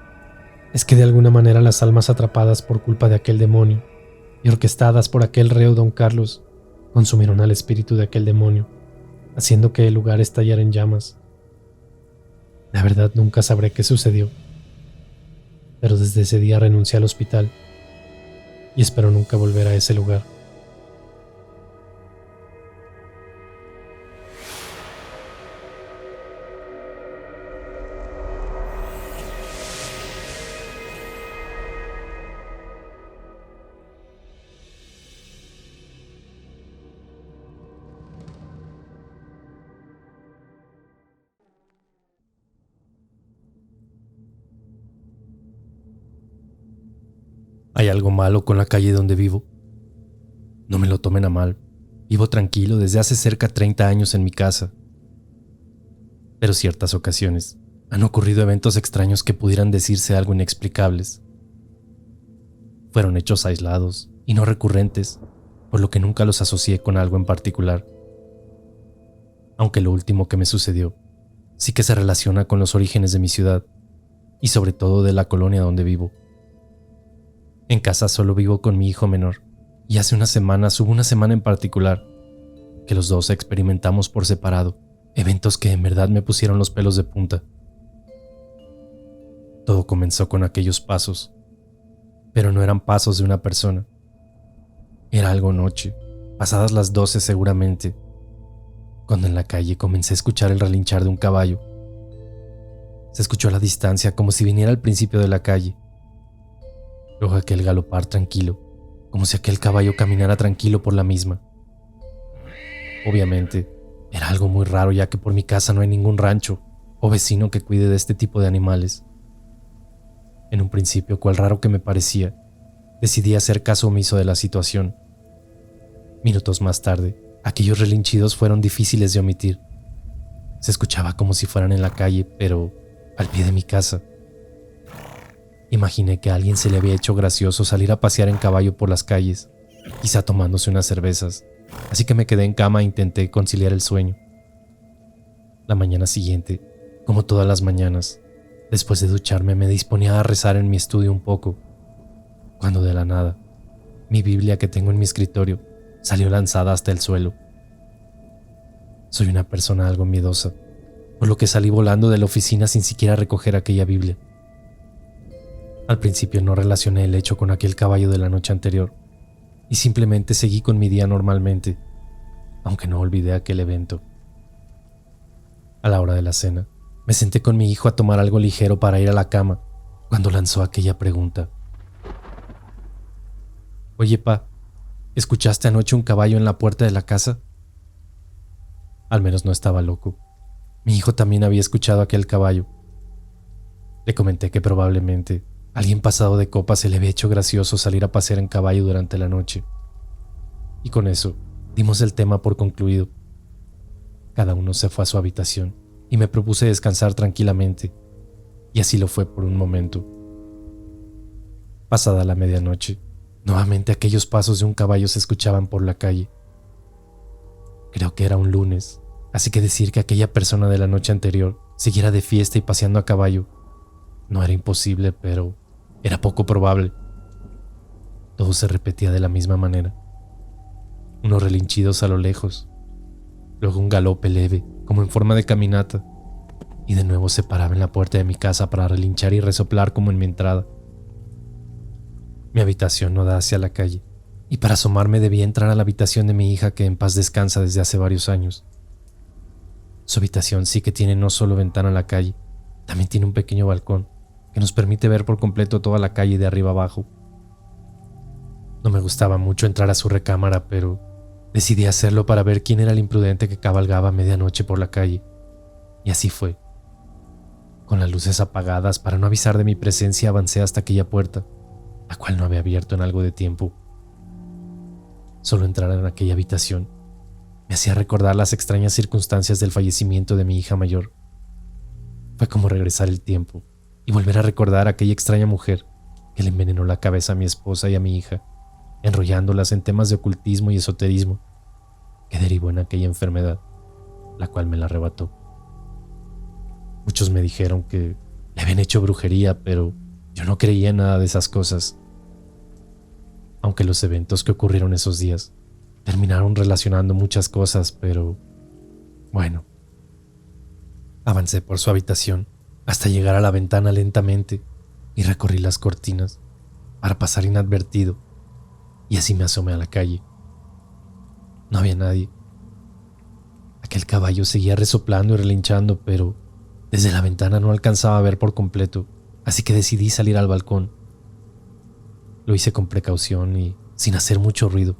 es que de alguna manera las almas atrapadas por culpa de aquel demonio y orquestadas por aquel reo don Carlos consumieron al espíritu de aquel demonio, haciendo que el lugar estallara en llamas. La verdad nunca sabré qué sucedió, pero desde ese día renuncié al hospital y espero nunca volver a ese lugar. ¿Hay algo malo con la calle donde vivo? No me lo tomen a mal. Vivo tranquilo desde hace cerca de 30 años en mi casa. Pero ciertas ocasiones han ocurrido eventos extraños que pudieran decirse algo inexplicables. Fueron hechos aislados y no recurrentes, por lo que nunca los asocié con algo en particular. Aunque lo último que me sucedió sí que se relaciona con los orígenes de mi ciudad y sobre todo de la colonia donde vivo. En casa solo vivo con mi hijo menor, y hace unas semanas hubo una semana en particular que los dos experimentamos por separado, eventos que en verdad me pusieron los pelos de punta. Todo comenzó con aquellos pasos, pero no eran pasos de una persona. Era algo noche, pasadas las 12 seguramente, cuando en la calle comencé a escuchar el relinchar de un caballo. Se escuchó a la distancia como si viniera al principio de la calle. Luego aquel galopar tranquilo, como si aquel caballo caminara tranquilo por la misma. Obviamente, era algo muy raro, ya que por mi casa no hay ningún rancho o vecino que cuide de este tipo de animales. En un principio, cual raro que me parecía, decidí hacer caso omiso de la situación. Minutos más tarde, aquellos relinchidos fueron difíciles de omitir. Se escuchaba como si fueran en la calle, pero al pie de mi casa. Imaginé que a alguien se le había hecho gracioso salir a pasear en caballo por las calles, quizá tomándose unas cervezas, así que me quedé en cama e intenté conciliar el sueño. La mañana siguiente, como todas las mañanas, después de ducharme me disponía a rezar en mi estudio un poco, cuando de la nada, mi Biblia que tengo en mi escritorio salió lanzada hasta el suelo. Soy una persona algo miedosa, por lo que salí volando de la oficina sin siquiera recoger aquella Biblia. Al principio no relacioné el hecho con aquel caballo de la noche anterior y simplemente seguí con mi día normalmente, aunque no olvidé aquel evento. A la hora de la cena, me senté con mi hijo a tomar algo ligero para ir a la cama cuando lanzó aquella pregunta. Oye, pa, ¿escuchaste anoche un caballo en la puerta de la casa? Al menos no estaba loco. Mi hijo también había escuchado aquel caballo. Le comenté que probablemente alguien pasado de copa se le había hecho gracioso salir a pasear en caballo durante la noche. Y con eso, dimos el tema por concluido. Cada uno se fue a su habitación y me propuse descansar tranquilamente, y así lo fue por un momento. Pasada la medianoche, nuevamente aquellos pasos de un caballo se escuchaban por la calle. Creo que era un lunes, así que decir que aquella persona de la noche anterior siguiera de fiesta y paseando a caballo no era imposible, pero era poco probable. Todo se repetía de la misma manera. Unos relinchidos a lo lejos, luego un galope leve, como en forma de caminata, y de nuevo se paraba en la puerta de mi casa para relinchar y resoplar como en mi entrada. Mi habitación no da hacia la calle, y para asomarme debí entrar a la habitación de mi hija, que en paz descansa desde hace varios años. Su habitación sí que tiene no solo ventana a la calle, también tiene un pequeño balcón que nos permite ver por completo toda la calle de arriba abajo. No me gustaba mucho entrar a su recámara, pero decidí hacerlo para ver quién era el imprudente que cabalgaba a medianoche por la calle. Y así fue. Con las luces apagadas, para no avisar de mi presencia, avancé hasta aquella puerta, la cual no había abierto en algo de tiempo. Solo entrar en aquella habitación me hacía recordar las extrañas circunstancias del fallecimiento de mi hija mayor. Fue como regresar el tiempo y volver a recordar a aquella extraña mujer que le envenenó la cabeza a mi esposa y a mi hija, enrollándolas en temas de ocultismo y esoterismo, que derivó en aquella enfermedad, la cual me la arrebató. Muchos me dijeron que le habían hecho brujería, pero yo no creía en nada de esas cosas. Aunque los eventos que ocurrieron esos días terminaron relacionando muchas cosas, pero bueno. Avancé por su habitación hasta llegar a la ventana lentamente y recorrí las cortinas para pasar inadvertido, y así me asomé a la calle. No había nadie. Aquel caballo seguía resoplando y relinchando, pero desde la ventana no alcanzaba a ver por completo, así que decidí salir al balcón. Lo hice con precaución y sin hacer mucho ruido.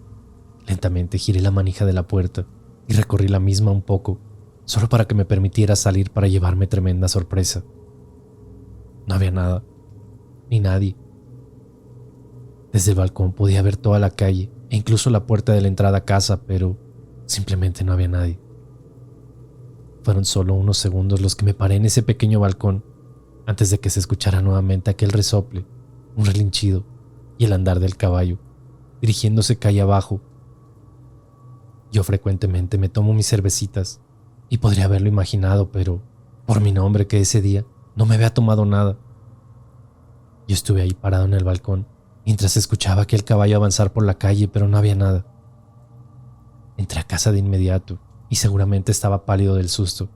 Lentamente giré la manija de la puerta y recorrí la misma un poco, solo para que me permitiera salir para llevarme tremenda sorpresa. No había nada, ni nadie. Desde el balcón podía ver toda la calle e incluso la puerta de la entrada a casa, pero simplemente no había nadie. Fueron solo unos segundos los que me paré en ese pequeño balcón antes de que se escuchara nuevamente aquel resople, un relinchido y el andar del caballo, dirigiéndose calle abajo. Yo frecuentemente me tomo mis cervecitas y podría haberlo imaginado, pero por mi nombre que ese día no me había tomado nada. Yo estuve ahí parado en el balcón mientras escuchaba aquel caballo avanzar por la calle, pero no había nada. Entré a casa de inmediato y seguramente estaba pálido del susto.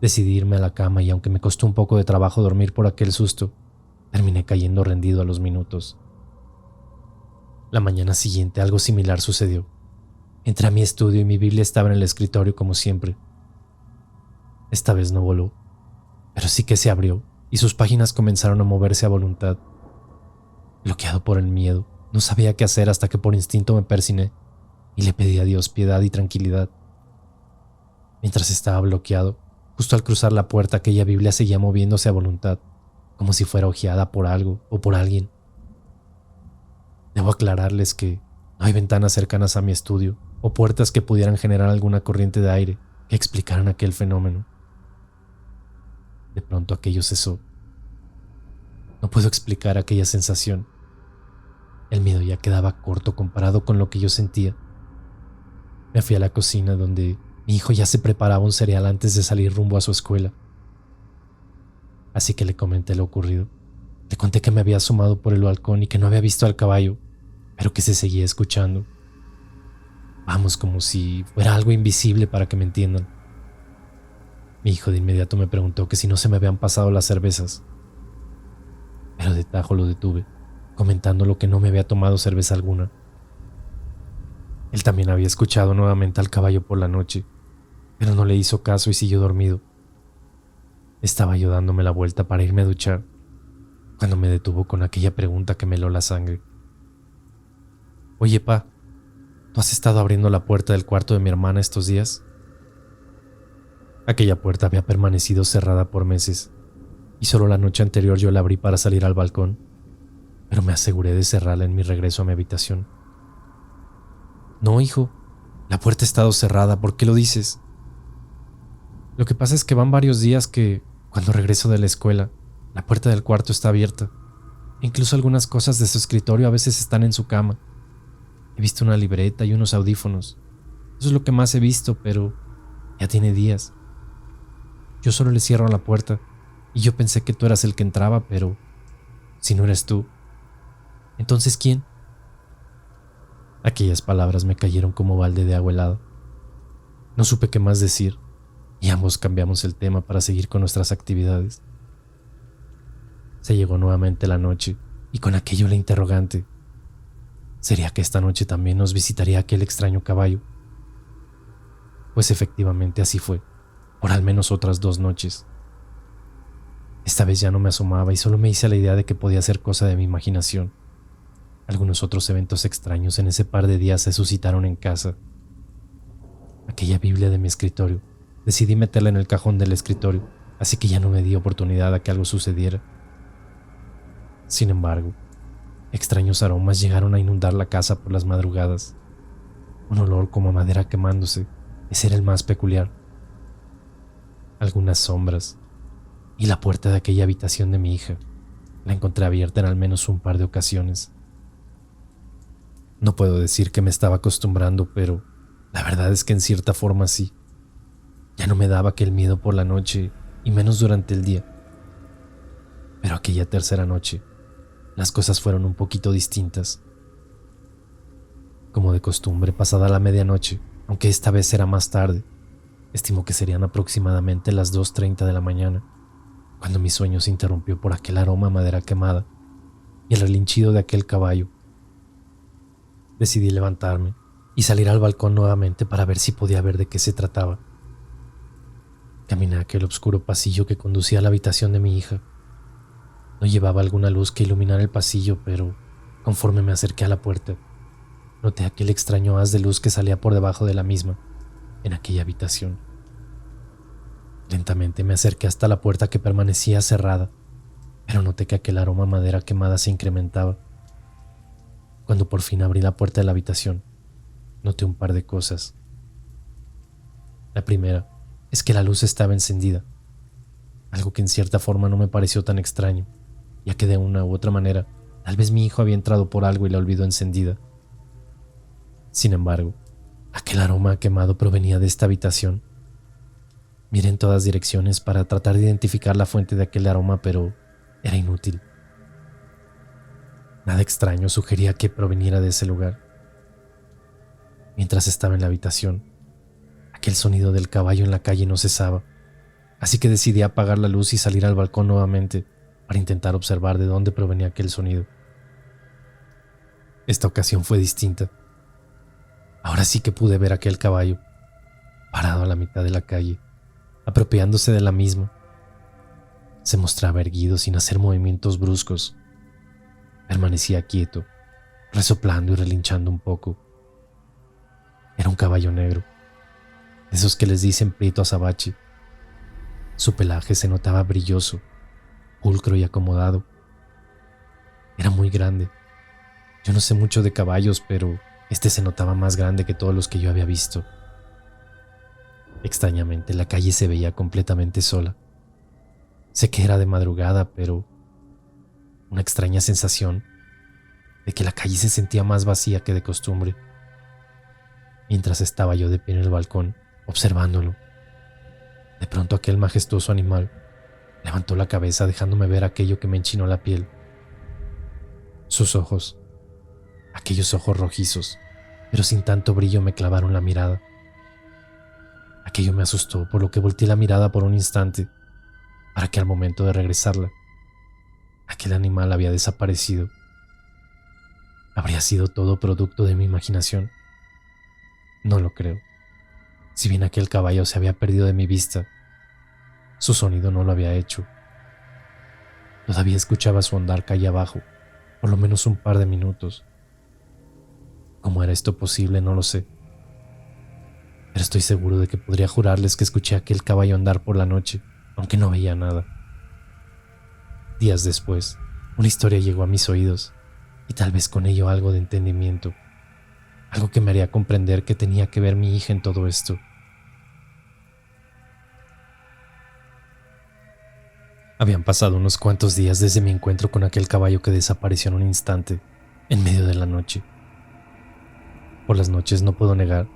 Decidí irme a la cama y aunque me costó un poco de trabajo dormir por aquel susto, terminé cayendo rendido a los minutos. La mañana siguiente algo similar sucedió. Entré a mi estudio y mi Biblia estaba en el escritorio como siempre. Esta vez no voló, pero sí que se abrió y sus páginas comenzaron a moverse a voluntad. Bloqueado por el miedo, no sabía qué hacer hasta que por instinto me persigné y le pedí a Dios piedad y tranquilidad. Mientras estaba bloqueado, justo al cruzar la puerta, aquella Biblia seguía moviéndose a voluntad, como si fuera hojeada por algo o por alguien. Debo aclararles que no hay ventanas cercanas a mi estudio o puertas que pudieran generar alguna corriente de aire que explicaran aquel fenómeno. De pronto aquello cesó. No puedo explicar aquella sensación. El miedo ya quedaba corto comparado con lo que yo sentía. Me fui a la cocina donde mi hijo ya se preparaba un cereal antes de salir rumbo a su escuela. Así que le comenté lo ocurrido. Le conté que me había asomado por el balcón y que no había visto al caballo, pero que se seguía escuchando. Vamos, como si fuera algo invisible para que me entiendan. Mi hijo de inmediato me preguntó que si no se me habían pasado las cervezas. Pero de tajo lo detuve, comentándolo que no me había tomado cerveza alguna. Él también había escuchado nuevamente al caballo por la noche, pero no le hizo caso y siguió dormido. Estaba yo dándome la vuelta para irme a duchar, cuando me detuvo con aquella pregunta que me heló la sangre. Oye, pa, ¿tú has estado abriendo la puerta del cuarto de mi hermana estos días? Aquella puerta había permanecido cerrada por meses, y solo la noche anterior yo la abrí para salir al balcón, pero me aseguré de cerrarla en mi regreso a mi habitación. No, hijo, la puerta ha estado cerrada, ¿por qué lo dices? Lo que pasa es que van varios días que, cuando regreso de la escuela, la puerta del cuarto está abierta. Incluso algunas cosas de su escritorio a veces están en su cama. He visto una libreta y unos audífonos. Eso es lo que más he visto, pero ya tiene días. Yo solo le cierro la puerta y yo pensé que tú eras el que entraba, pero si no eres tú, ¿entonces quién? Aquellas palabras me cayeron como balde de agua helada. No supe qué más decir y ambos cambiamos el tema para seguir con nuestras actividades. Se llegó nuevamente la noche y con aquello la interrogante. ¿Sería que esta noche también nos visitaría aquel extraño caballo? Pues efectivamente así fue, por al menos otras 2 noches. Esta vez ya no me asomaba y solo me hice la idea de que podía ser cosa de mi imaginación. Algunos otros eventos extraños en ese par de días se suscitaron en casa. Aquella Biblia de mi escritorio, decidí meterla en el cajón del escritorio, así que ya no me di oportunidad a que algo sucediera. Sin embargo, extraños aromas llegaron a inundar la casa por las madrugadas. Un olor como a madera quemándose, ese era el más peculiar. Algunas sombras, y la puerta de aquella habitación de mi hija la encontré abierta en al menos un par de ocasiones. No puedo decir que me estaba acostumbrando, pero la verdad es que en cierta forma sí. Ya no me daba aquel miedo por la noche, y menos durante el día. Pero aquella tercera noche, las cosas fueron un poquito distintas. Como de costumbre, pasada la medianoche, aunque esta vez era más tarde, estimo que serían aproximadamente las 2:30 de la mañana, cuando mi sueño se interrumpió por aquel aroma a madera quemada y el relinchido de aquel caballo. Decidí levantarme y salir al balcón nuevamente para ver si podía ver de qué se trataba. Caminé a aquel oscuro pasillo que conducía a la habitación de mi hija. No llevaba alguna luz que iluminara el pasillo, pero conforme me acerqué a la puerta, noté aquel extraño haz de luz que salía por debajo de la misma, en aquella habitación. Lentamente me acerqué hasta la puerta que permanecía cerrada, pero noté que aquel aroma a madera quemada se incrementaba. Cuando por fin abrí la puerta de la habitación, noté un par de cosas. La primera es que la luz estaba encendida, algo que en cierta forma no me pareció tan extraño, ya que de una u otra manera, tal vez mi hijo había entrado por algo y la olvidó encendida. Sin embargo, aquel aroma quemado provenía de esta habitación. Miré en todas direcciones para tratar de identificar la fuente de aquel aroma, pero era inútil. Nada extraño sugería que proveniera de ese lugar. Mientras estaba en la habitación, aquel sonido del caballo en la calle no cesaba, así que decidí apagar la luz y salir al balcón nuevamente para intentar observar de dónde provenía aquel sonido. Esta ocasión fue distinta. Ahora sí que pude ver aquel caballo, parado a la mitad de la calle, apropiándose de la misma. Se mostraba erguido sin hacer movimientos bruscos. Permanecía quieto, resoplando y relinchando un poco. Era un caballo negro, de esos que les dicen prieto azabache. Su pelaje se notaba brilloso, pulcro y acomodado. Era muy grande. Yo no sé mucho de caballos, pero este se notaba más grande que todos los que yo había visto. Extrañamente, la calle se veía completamente sola. Sé que era de madrugada, pero una extraña sensación de que la calle se sentía más vacía que de costumbre. Mientras estaba yo de pie en el balcón, observándolo, de pronto aquel majestuoso animal levantó la cabeza dejándome ver aquello que me enchinó la piel. Sus ojos, aquellos ojos rojizos, pero sin tanto brillo, me clavaron la mirada. Aquello me asustó, por lo que volteé la mirada por un instante, para que al momento de regresarla, aquel animal había desaparecido. ¿Habría sido todo producto de mi imaginación? No lo creo. Si bien aquel caballo se había perdido de mi vista, su sonido no lo había hecho. Todavía escuchaba su andar calle abajo, por lo menos un par de minutos. ¿Cómo era esto posible? No lo sé. Pero estoy seguro de que podría jurarles que escuché a aquel caballo andar por la noche, aunque no veía nada. Días después, una historia llegó a mis oídos, y tal vez con ello algo de entendimiento, algo que me haría comprender que tenía que ver mi hija en todo esto. Habían pasado unos cuantos días desde mi encuentro con aquel caballo que desapareció en un instante, en medio de la noche. Por las noches no puedo negar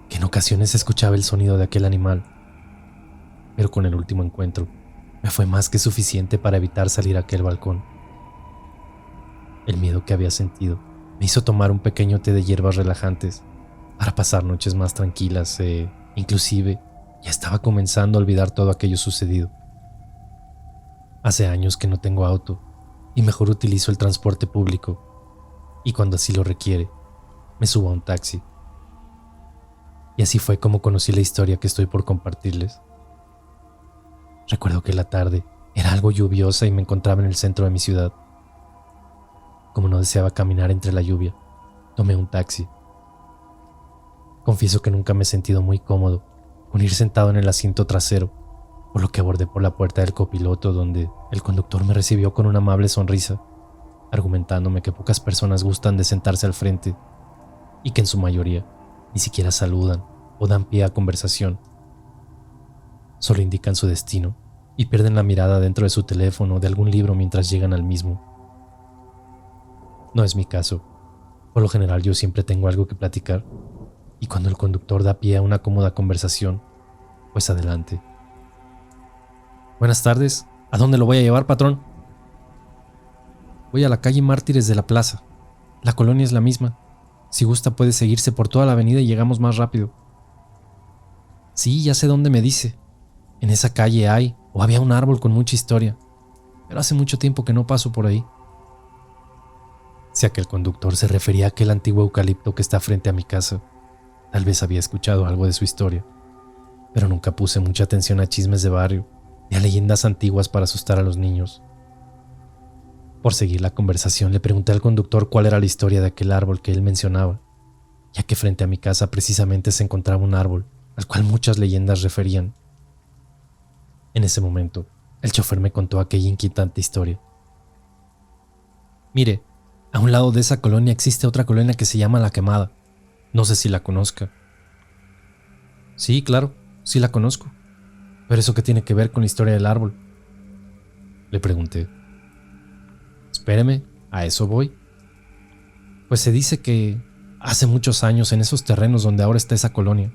que en ocasiones escuchaba el sonido de aquel animal, pero con el último encuentro me fue más que suficiente para evitar salir a aquel balcón. El miedo que había sentido me hizo tomar un pequeño té de hierbas relajantes para pasar noches más tranquilas inclusive ya estaba comenzando a olvidar todo aquello sucedido. Hace años que no tengo auto y mejor utilizo el transporte público, y cuando así lo requiere, me subo a un taxi. Y así fue como conocí la historia que estoy por compartirles. Recuerdo que la tarde era algo lluviosa y me encontraba en el centro de mi ciudad. Como no deseaba caminar entre la lluvia, tomé un taxi. Confieso que nunca me he sentido muy cómodo con ir sentado en el asiento trasero, por lo que abordé por la puerta del copiloto, donde el conductor me recibió con una amable sonrisa, argumentándome que pocas personas gustan de sentarse al frente y que en su mayoría ni siquiera saludan o dan pie a conversación. Solo indican su destino y pierden la mirada dentro de su teléfono o de algún libro mientras llegan al mismo. No es mi caso. Por lo general yo siempre tengo algo que platicar, y cuando el conductor da pie a una cómoda conversación, pues adelante. Buenas tardes. ¿A dónde lo voy a llevar, patrón? Voy a la calle Mártires de la Plaza. La colonia es la misma. Si gusta puede seguirse por toda la avenida y llegamos más rápido. Sí, ya sé dónde me dice. En esa calle hay o había un árbol con mucha historia, pero hace mucho tiempo que no paso por ahí. Si aquel conductor se refería a aquel antiguo eucalipto que está frente a mi casa, tal vez había escuchado algo de su historia, pero nunca puse mucha atención a chismes de barrio y a leyendas antiguas para asustar a los niños. Por seguir la conversación le pregunté al conductor cuál era la historia de aquel árbol que él mencionaba, ya que frente a mi casa precisamente se encontraba un árbol al cual muchas leyendas referían. En ese momento, el chofer me contó aquella inquietante historia. Mire, a un lado de esa colonia existe otra colonia que se llama La Quemada. No sé si la conozca. Sí, claro, sí la conozco. ¿Pero eso qué tiene que ver con la historia del árbol?, le pregunté. Espéreme, a eso voy. Pues se dice que hace muchos años, en esos terrenos donde ahora está esa colonia,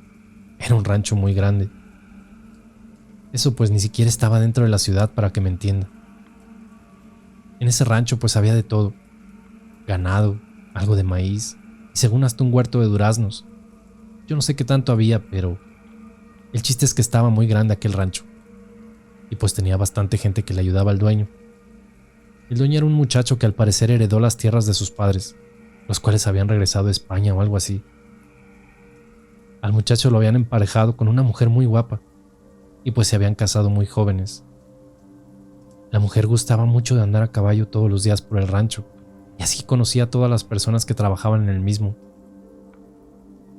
era un rancho muy grande. Eso pues ni siquiera estaba dentro de la ciudad, para que me entienda. En ese rancho pues había de todo: ganado, algo de maíz y según hasta un huerto de duraznos. Yo no sé qué tanto había, pero el chiste es que estaba muy grande aquel rancho, y pues tenía bastante gente que le ayudaba al dueño. El dueño era un muchacho que al parecer heredó las tierras de sus padres, los cuales habían regresado a España o algo así. Al muchacho lo habían emparejado con una mujer muy guapa, y pues se habían casado muy jóvenes. La mujer gustaba mucho de andar a caballo todos los días por el rancho, y así conocía a todas las personas que trabajaban en el mismo.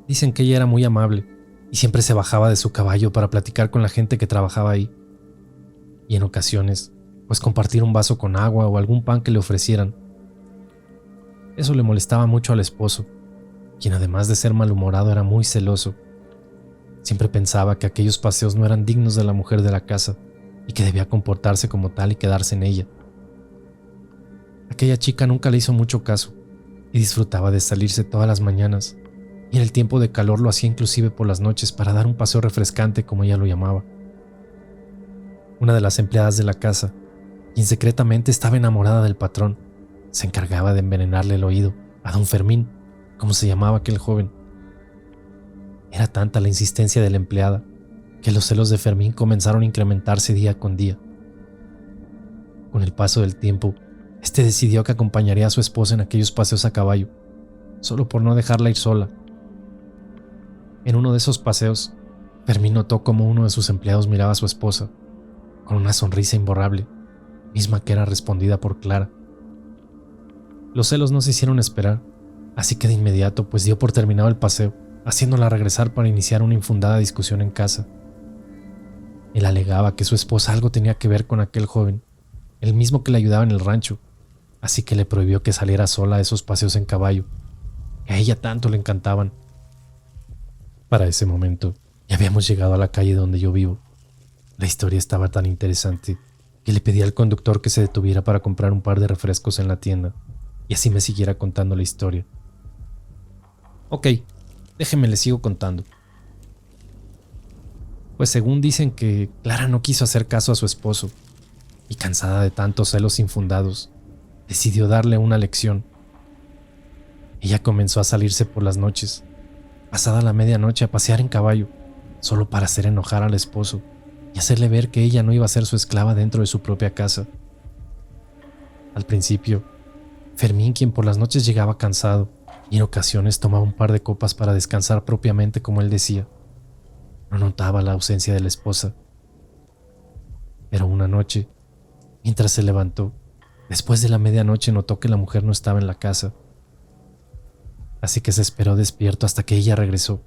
Dicen que ella era muy amable, y siempre se bajaba de su caballo para platicar con la gente que trabajaba ahí, y en ocasiones, pues compartir un vaso con agua o algún pan que le ofrecieran. Eso le molestaba mucho al esposo, quien además de ser malhumorado era muy celoso. Siempre pensaba que aquellos paseos no eran dignos de la mujer de la casa y que debía comportarse como tal y quedarse en ella. Aquella chica nunca le hizo mucho caso y disfrutaba de salirse todas las mañanas, y en el tiempo de calor lo hacía inclusive por las noches para dar un paseo refrescante, como ella lo llamaba. Una de las empleadas de la casa, quien secretamente estaba enamorada del patrón, se encargaba de envenenarle el oído a don Fermín, como se llamaba aquel joven. Era tanta la insistencia de la empleada que los celos de Fermín comenzaron a incrementarse día con día. Con el paso del tiempo, este decidió que acompañaría a su esposa en aquellos paseos a caballo, solo por no dejarla ir sola. En uno de esos paseos, Fermín notó cómo uno de sus empleados miraba a su esposa con una sonrisa imborrable, misma que era respondida por Clara. Los celos no se hicieron esperar, así que de inmediato pues dio por terminado el paseo, haciéndola regresar para iniciar una infundada discusión en casa. Él alegaba que su esposa algo tenía que ver con aquel joven, el mismo que le ayudaba en el rancho, así que le prohibió que saliera sola a esos paseos en caballo, que a ella tanto le encantaban. Para ese momento ya habíamos llegado a la calle donde yo vivo. La historia estaba tan interesante que le pedí al conductor que se detuviera para comprar un par de refrescos en la tienda y así me siguiera contando la historia. Ok, déjeme le sigo contando. Pues según dicen que Clara no quiso hacer caso a su esposo y, cansada de tantos celos infundados, decidió darle una lección. Ella comenzó a salirse por las noches, pasada la medianoche, a pasear en caballo, solo para hacer enojar al esposo y hacerle ver que ella no iba a ser su esclava dentro de su propia casa. Al principio, Fermín, quien por las noches llegaba cansado y en ocasiones tomaba un par de copas para descansar propiamente como él decía. No notaba la ausencia de la esposa. Pero una noche, mientras se levantó, después de la medianoche notó que la mujer no estaba en la casa. Así que se esperó despierto hasta que ella regresó,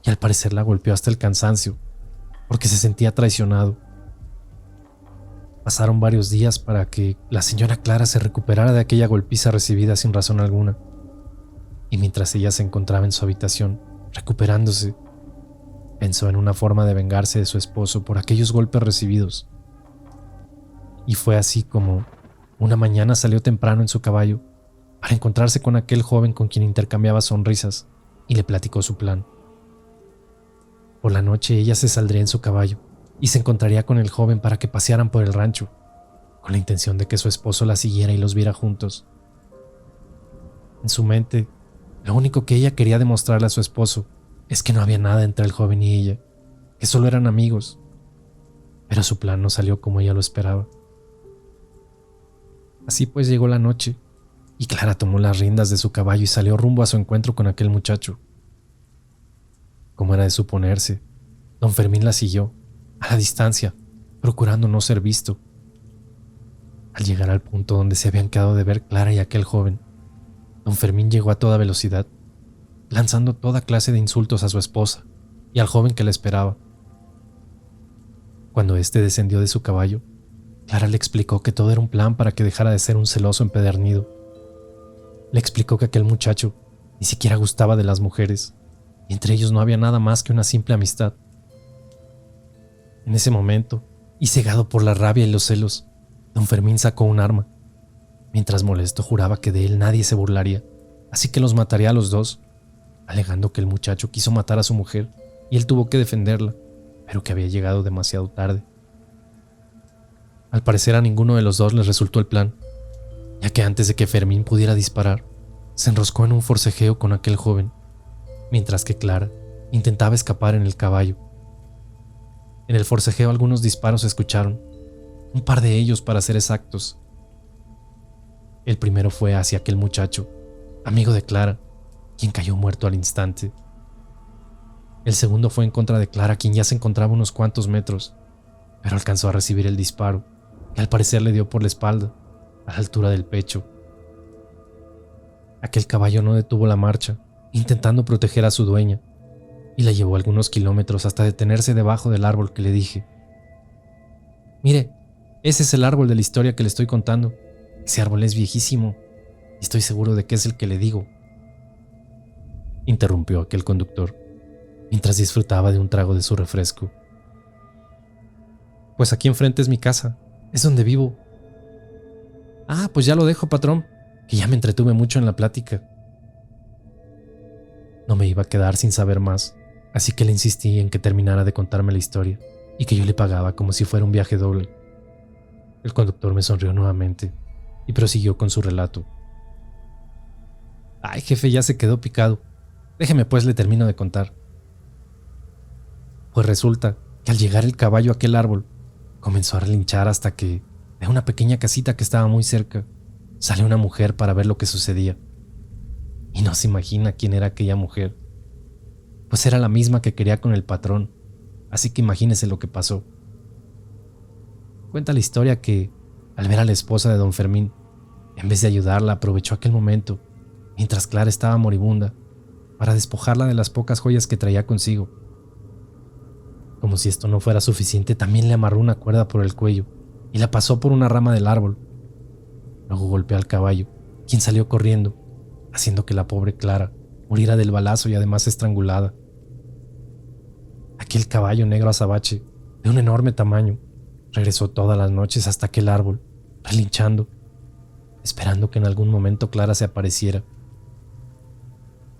y al parecer la golpeó hasta el cansancio, porque se sentía traicionado. Pasaron varios días para que la señora Clara se recuperara de aquella golpiza recibida sin razón alguna, y mientras ella se encontraba en su habitación, recuperándose, pensó en una forma de vengarse de su esposo por aquellos golpes recibidos. Y fue así como una mañana salió temprano en su caballo para encontrarse con aquel joven con quien intercambiaba sonrisas y le platicó su plan. Por la noche ella se saldría en su caballo y se encontraría con el joven para que pasearan por el rancho, con la intención de que su esposo la siguiera y los viera juntos. En su mente, lo único que ella quería demostrarle a su esposo es que no había nada entre el joven y ella, que solo eran amigos. Pero su plan no salió como ella lo esperaba. Así pues llegó la noche, y Clara tomó las riendas de su caballo y salió rumbo a su encuentro con aquel muchacho. Como era de suponerse, don Fermín la siguió, a la distancia, procurando no ser visto. Al llegar al punto donde se habían quedado de ver Clara y aquel joven, don Fermín llegó a toda velocidad, lanzando toda clase de insultos a su esposa y al joven que la esperaba. Cuando éste descendió de su caballo, Clara le explicó que todo era un plan para que dejara de ser un celoso empedernido. Le explicó que aquel muchacho ni siquiera gustaba de las mujeres, y entre ellos no había nada más que una simple amistad. En ese momento, y cegado por la rabia y los celos, don Fermín sacó un arma. Mientras molesto juraba que de él nadie se burlaría, así que los mataría a los dos, alegando que el muchacho quiso matar a su mujer y él tuvo que defenderla, pero que había llegado demasiado tarde. Al parecer a ninguno de los dos les resultó el plan, ya que antes de que Fermín pudiera disparar, se enroscó en un forcejeo con aquel joven, mientras que Clara intentaba escapar en el caballo. En el forcejeo algunos disparos se escucharon, un par de ellos para ser exactos. El primero fue hacia aquel muchacho, amigo de Clara, quien cayó muerto al instante. El segundo fue en contra de Clara, quien ya se encontraba a unos cuantos metros, pero alcanzó a recibir el disparo, que al parecer le dio por la espalda, a la altura del pecho. Aquel caballo no detuvo la marcha, intentando proteger a su dueña, y la llevó algunos kilómetros hasta detenerse debajo del árbol que le dije. Mire, ese es el árbol de la historia que le estoy contando. Ese árbol es viejísimo, y estoy seguro de que es el que le digo. Interrumpió aquel conductor, mientras disfrutaba de un trago de su refresco. Pues aquí enfrente es mi casa, es donde vivo. Ah, pues ya lo dejo, patrón, que ya me entretuve mucho en la plática. No me iba a quedar sin saber más, así que le insistí en que terminara de contarme la historia y que yo le pagaba como si fuera un viaje doble. El conductor me sonrió nuevamente y prosiguió con su relato. Ay, jefe, ya se quedó picado. Déjeme pues le termino de contar. Pues resulta que al llegar el caballo a aquel árbol, comenzó a relinchar hasta que, de una pequeña casita que estaba muy cerca, salió una mujer para ver lo que sucedía. Y no se imagina quién era aquella mujer, pues era la misma que quería con el patrón, así que imagínese lo que pasó. Cuenta la historia que, al ver a la esposa de don Fermín, en vez de ayudarla, aprovechó aquel momento, mientras Clara estaba moribunda, para despojarla de las pocas joyas que traía consigo. Como si esto no fuera suficiente, también le amarró una cuerda por el cuello y la pasó por una rama del árbol. Luego golpeó al caballo, quien salió corriendo, haciendo que la pobre Clara muriera del balazo y además estrangulada. Aquel caballo negro azabache, de un enorme tamaño, regresó todas las noches hasta aquel árbol, relinchando, esperando que en algún momento Clara se apareciera.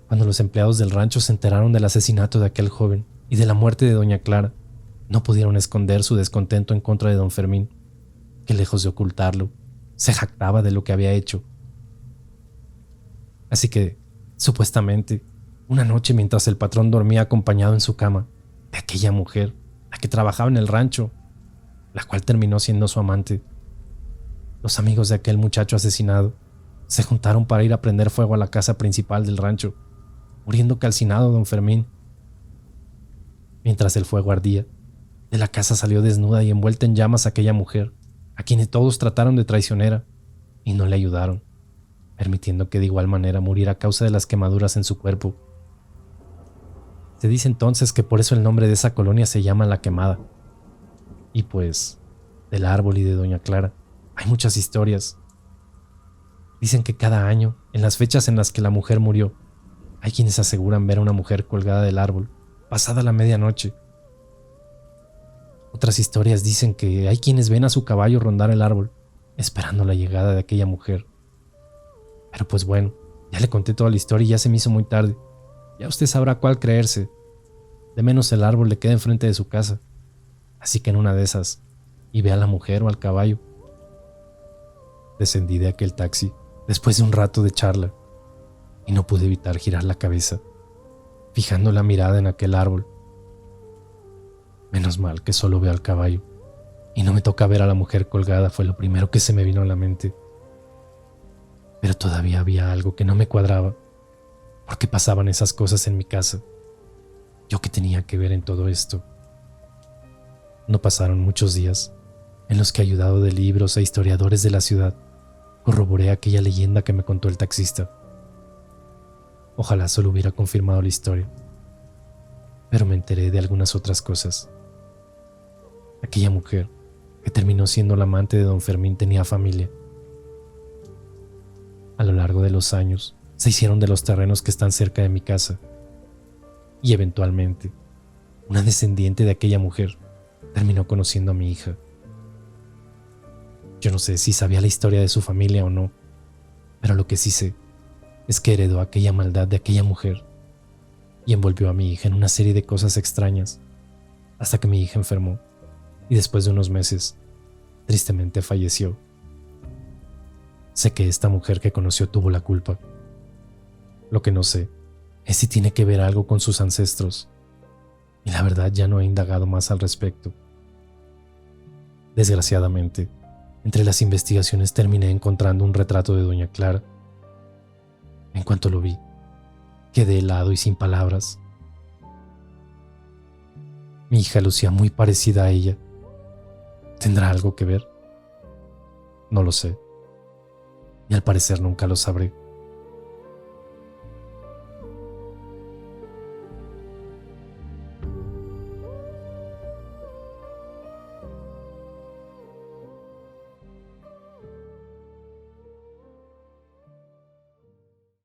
Cuando los empleados del rancho se enteraron del asesinato de aquel joven y de la muerte de doña Clara, no pudieron esconder su descontento en contra de don Fermín, que lejos de ocultarlo, se jactaba de lo que había hecho. Así que, supuestamente, una noche mientras el patrón dormía acompañado en su cama de aquella mujer, la que trabajaba en el rancho, la cual terminó siendo su amante, los amigos de aquel muchacho asesinado se juntaron para ir a prender fuego a la casa principal del rancho, muriendo calcinado don Fermín. Mientras el fuego ardía, de la casa salió desnuda y envuelta en llamas aquella mujer, a quien todos trataron de traicionera y no le ayudaron, permitiendo que de igual manera muriera a causa de las quemaduras en su cuerpo. Se dice entonces que por eso el nombre de esa colonia se llama La Quemada. Y pues, del árbol y de doña Clara hay muchas historias. Dicen que cada año, en las fechas en las que la mujer murió, hay quienes aseguran ver a una mujer colgada del árbol, pasada la medianoche. Otras historias dicen que hay quienes ven a su caballo rondar el árbol, esperando la llegada de aquella mujer. Pero pues bueno, ya le conté toda la historia y ya se me hizo muy tarde. Ya usted sabrá cuál creerse. De menos el árbol le queda enfrente de su casa. Así que en una de esas, y ve a la mujer o al caballo. Descendí de aquel taxi después de un rato de charla y no pude evitar girar la cabeza, fijando la mirada en aquel árbol. Menos mal que solo veo al caballo y no me toca ver a la mujer colgada, fue lo primero que se me vino a la mente. Pero todavía había algo que no me cuadraba. ¿Por qué pasaban esas cosas en mi casa? ¿Yo qué tenía que ver en todo esto? No pasaron muchos días en los que, ayudado de libros e historiadores de la ciudad, corroboré aquella leyenda que me contó el taxista. Ojalá solo hubiera confirmado la historia, pero me enteré de algunas otras cosas. Aquella mujer, que terminó siendo la amante de don Fermín, tenía familia. A lo largo de los años, se hicieron de los terrenos que están cerca de mi casa, y eventualmente, una descendiente de aquella mujer terminó conociendo a mi hija. Yo no sé si sabía la historia de su familia o no, pero lo que sí sé es que heredó aquella maldad de aquella mujer y envolvió a mi hija en una serie de cosas extrañas hasta que mi hija enfermó y después de unos meses, tristemente falleció. Sé que esta mujer que conoció tuvo la culpa. Lo que no sé es si tiene que ver algo con sus ancestros, y la verdad ya no he indagado más al respecto. Desgraciadamente, entre las investigaciones terminé encontrando un retrato de doña Clara. En cuanto lo vi, quedé helado y sin palabras. Mi hija lucía muy parecida a ella. ¿Tendrá algo que ver? No lo sé, y al parecer nunca lo sabré.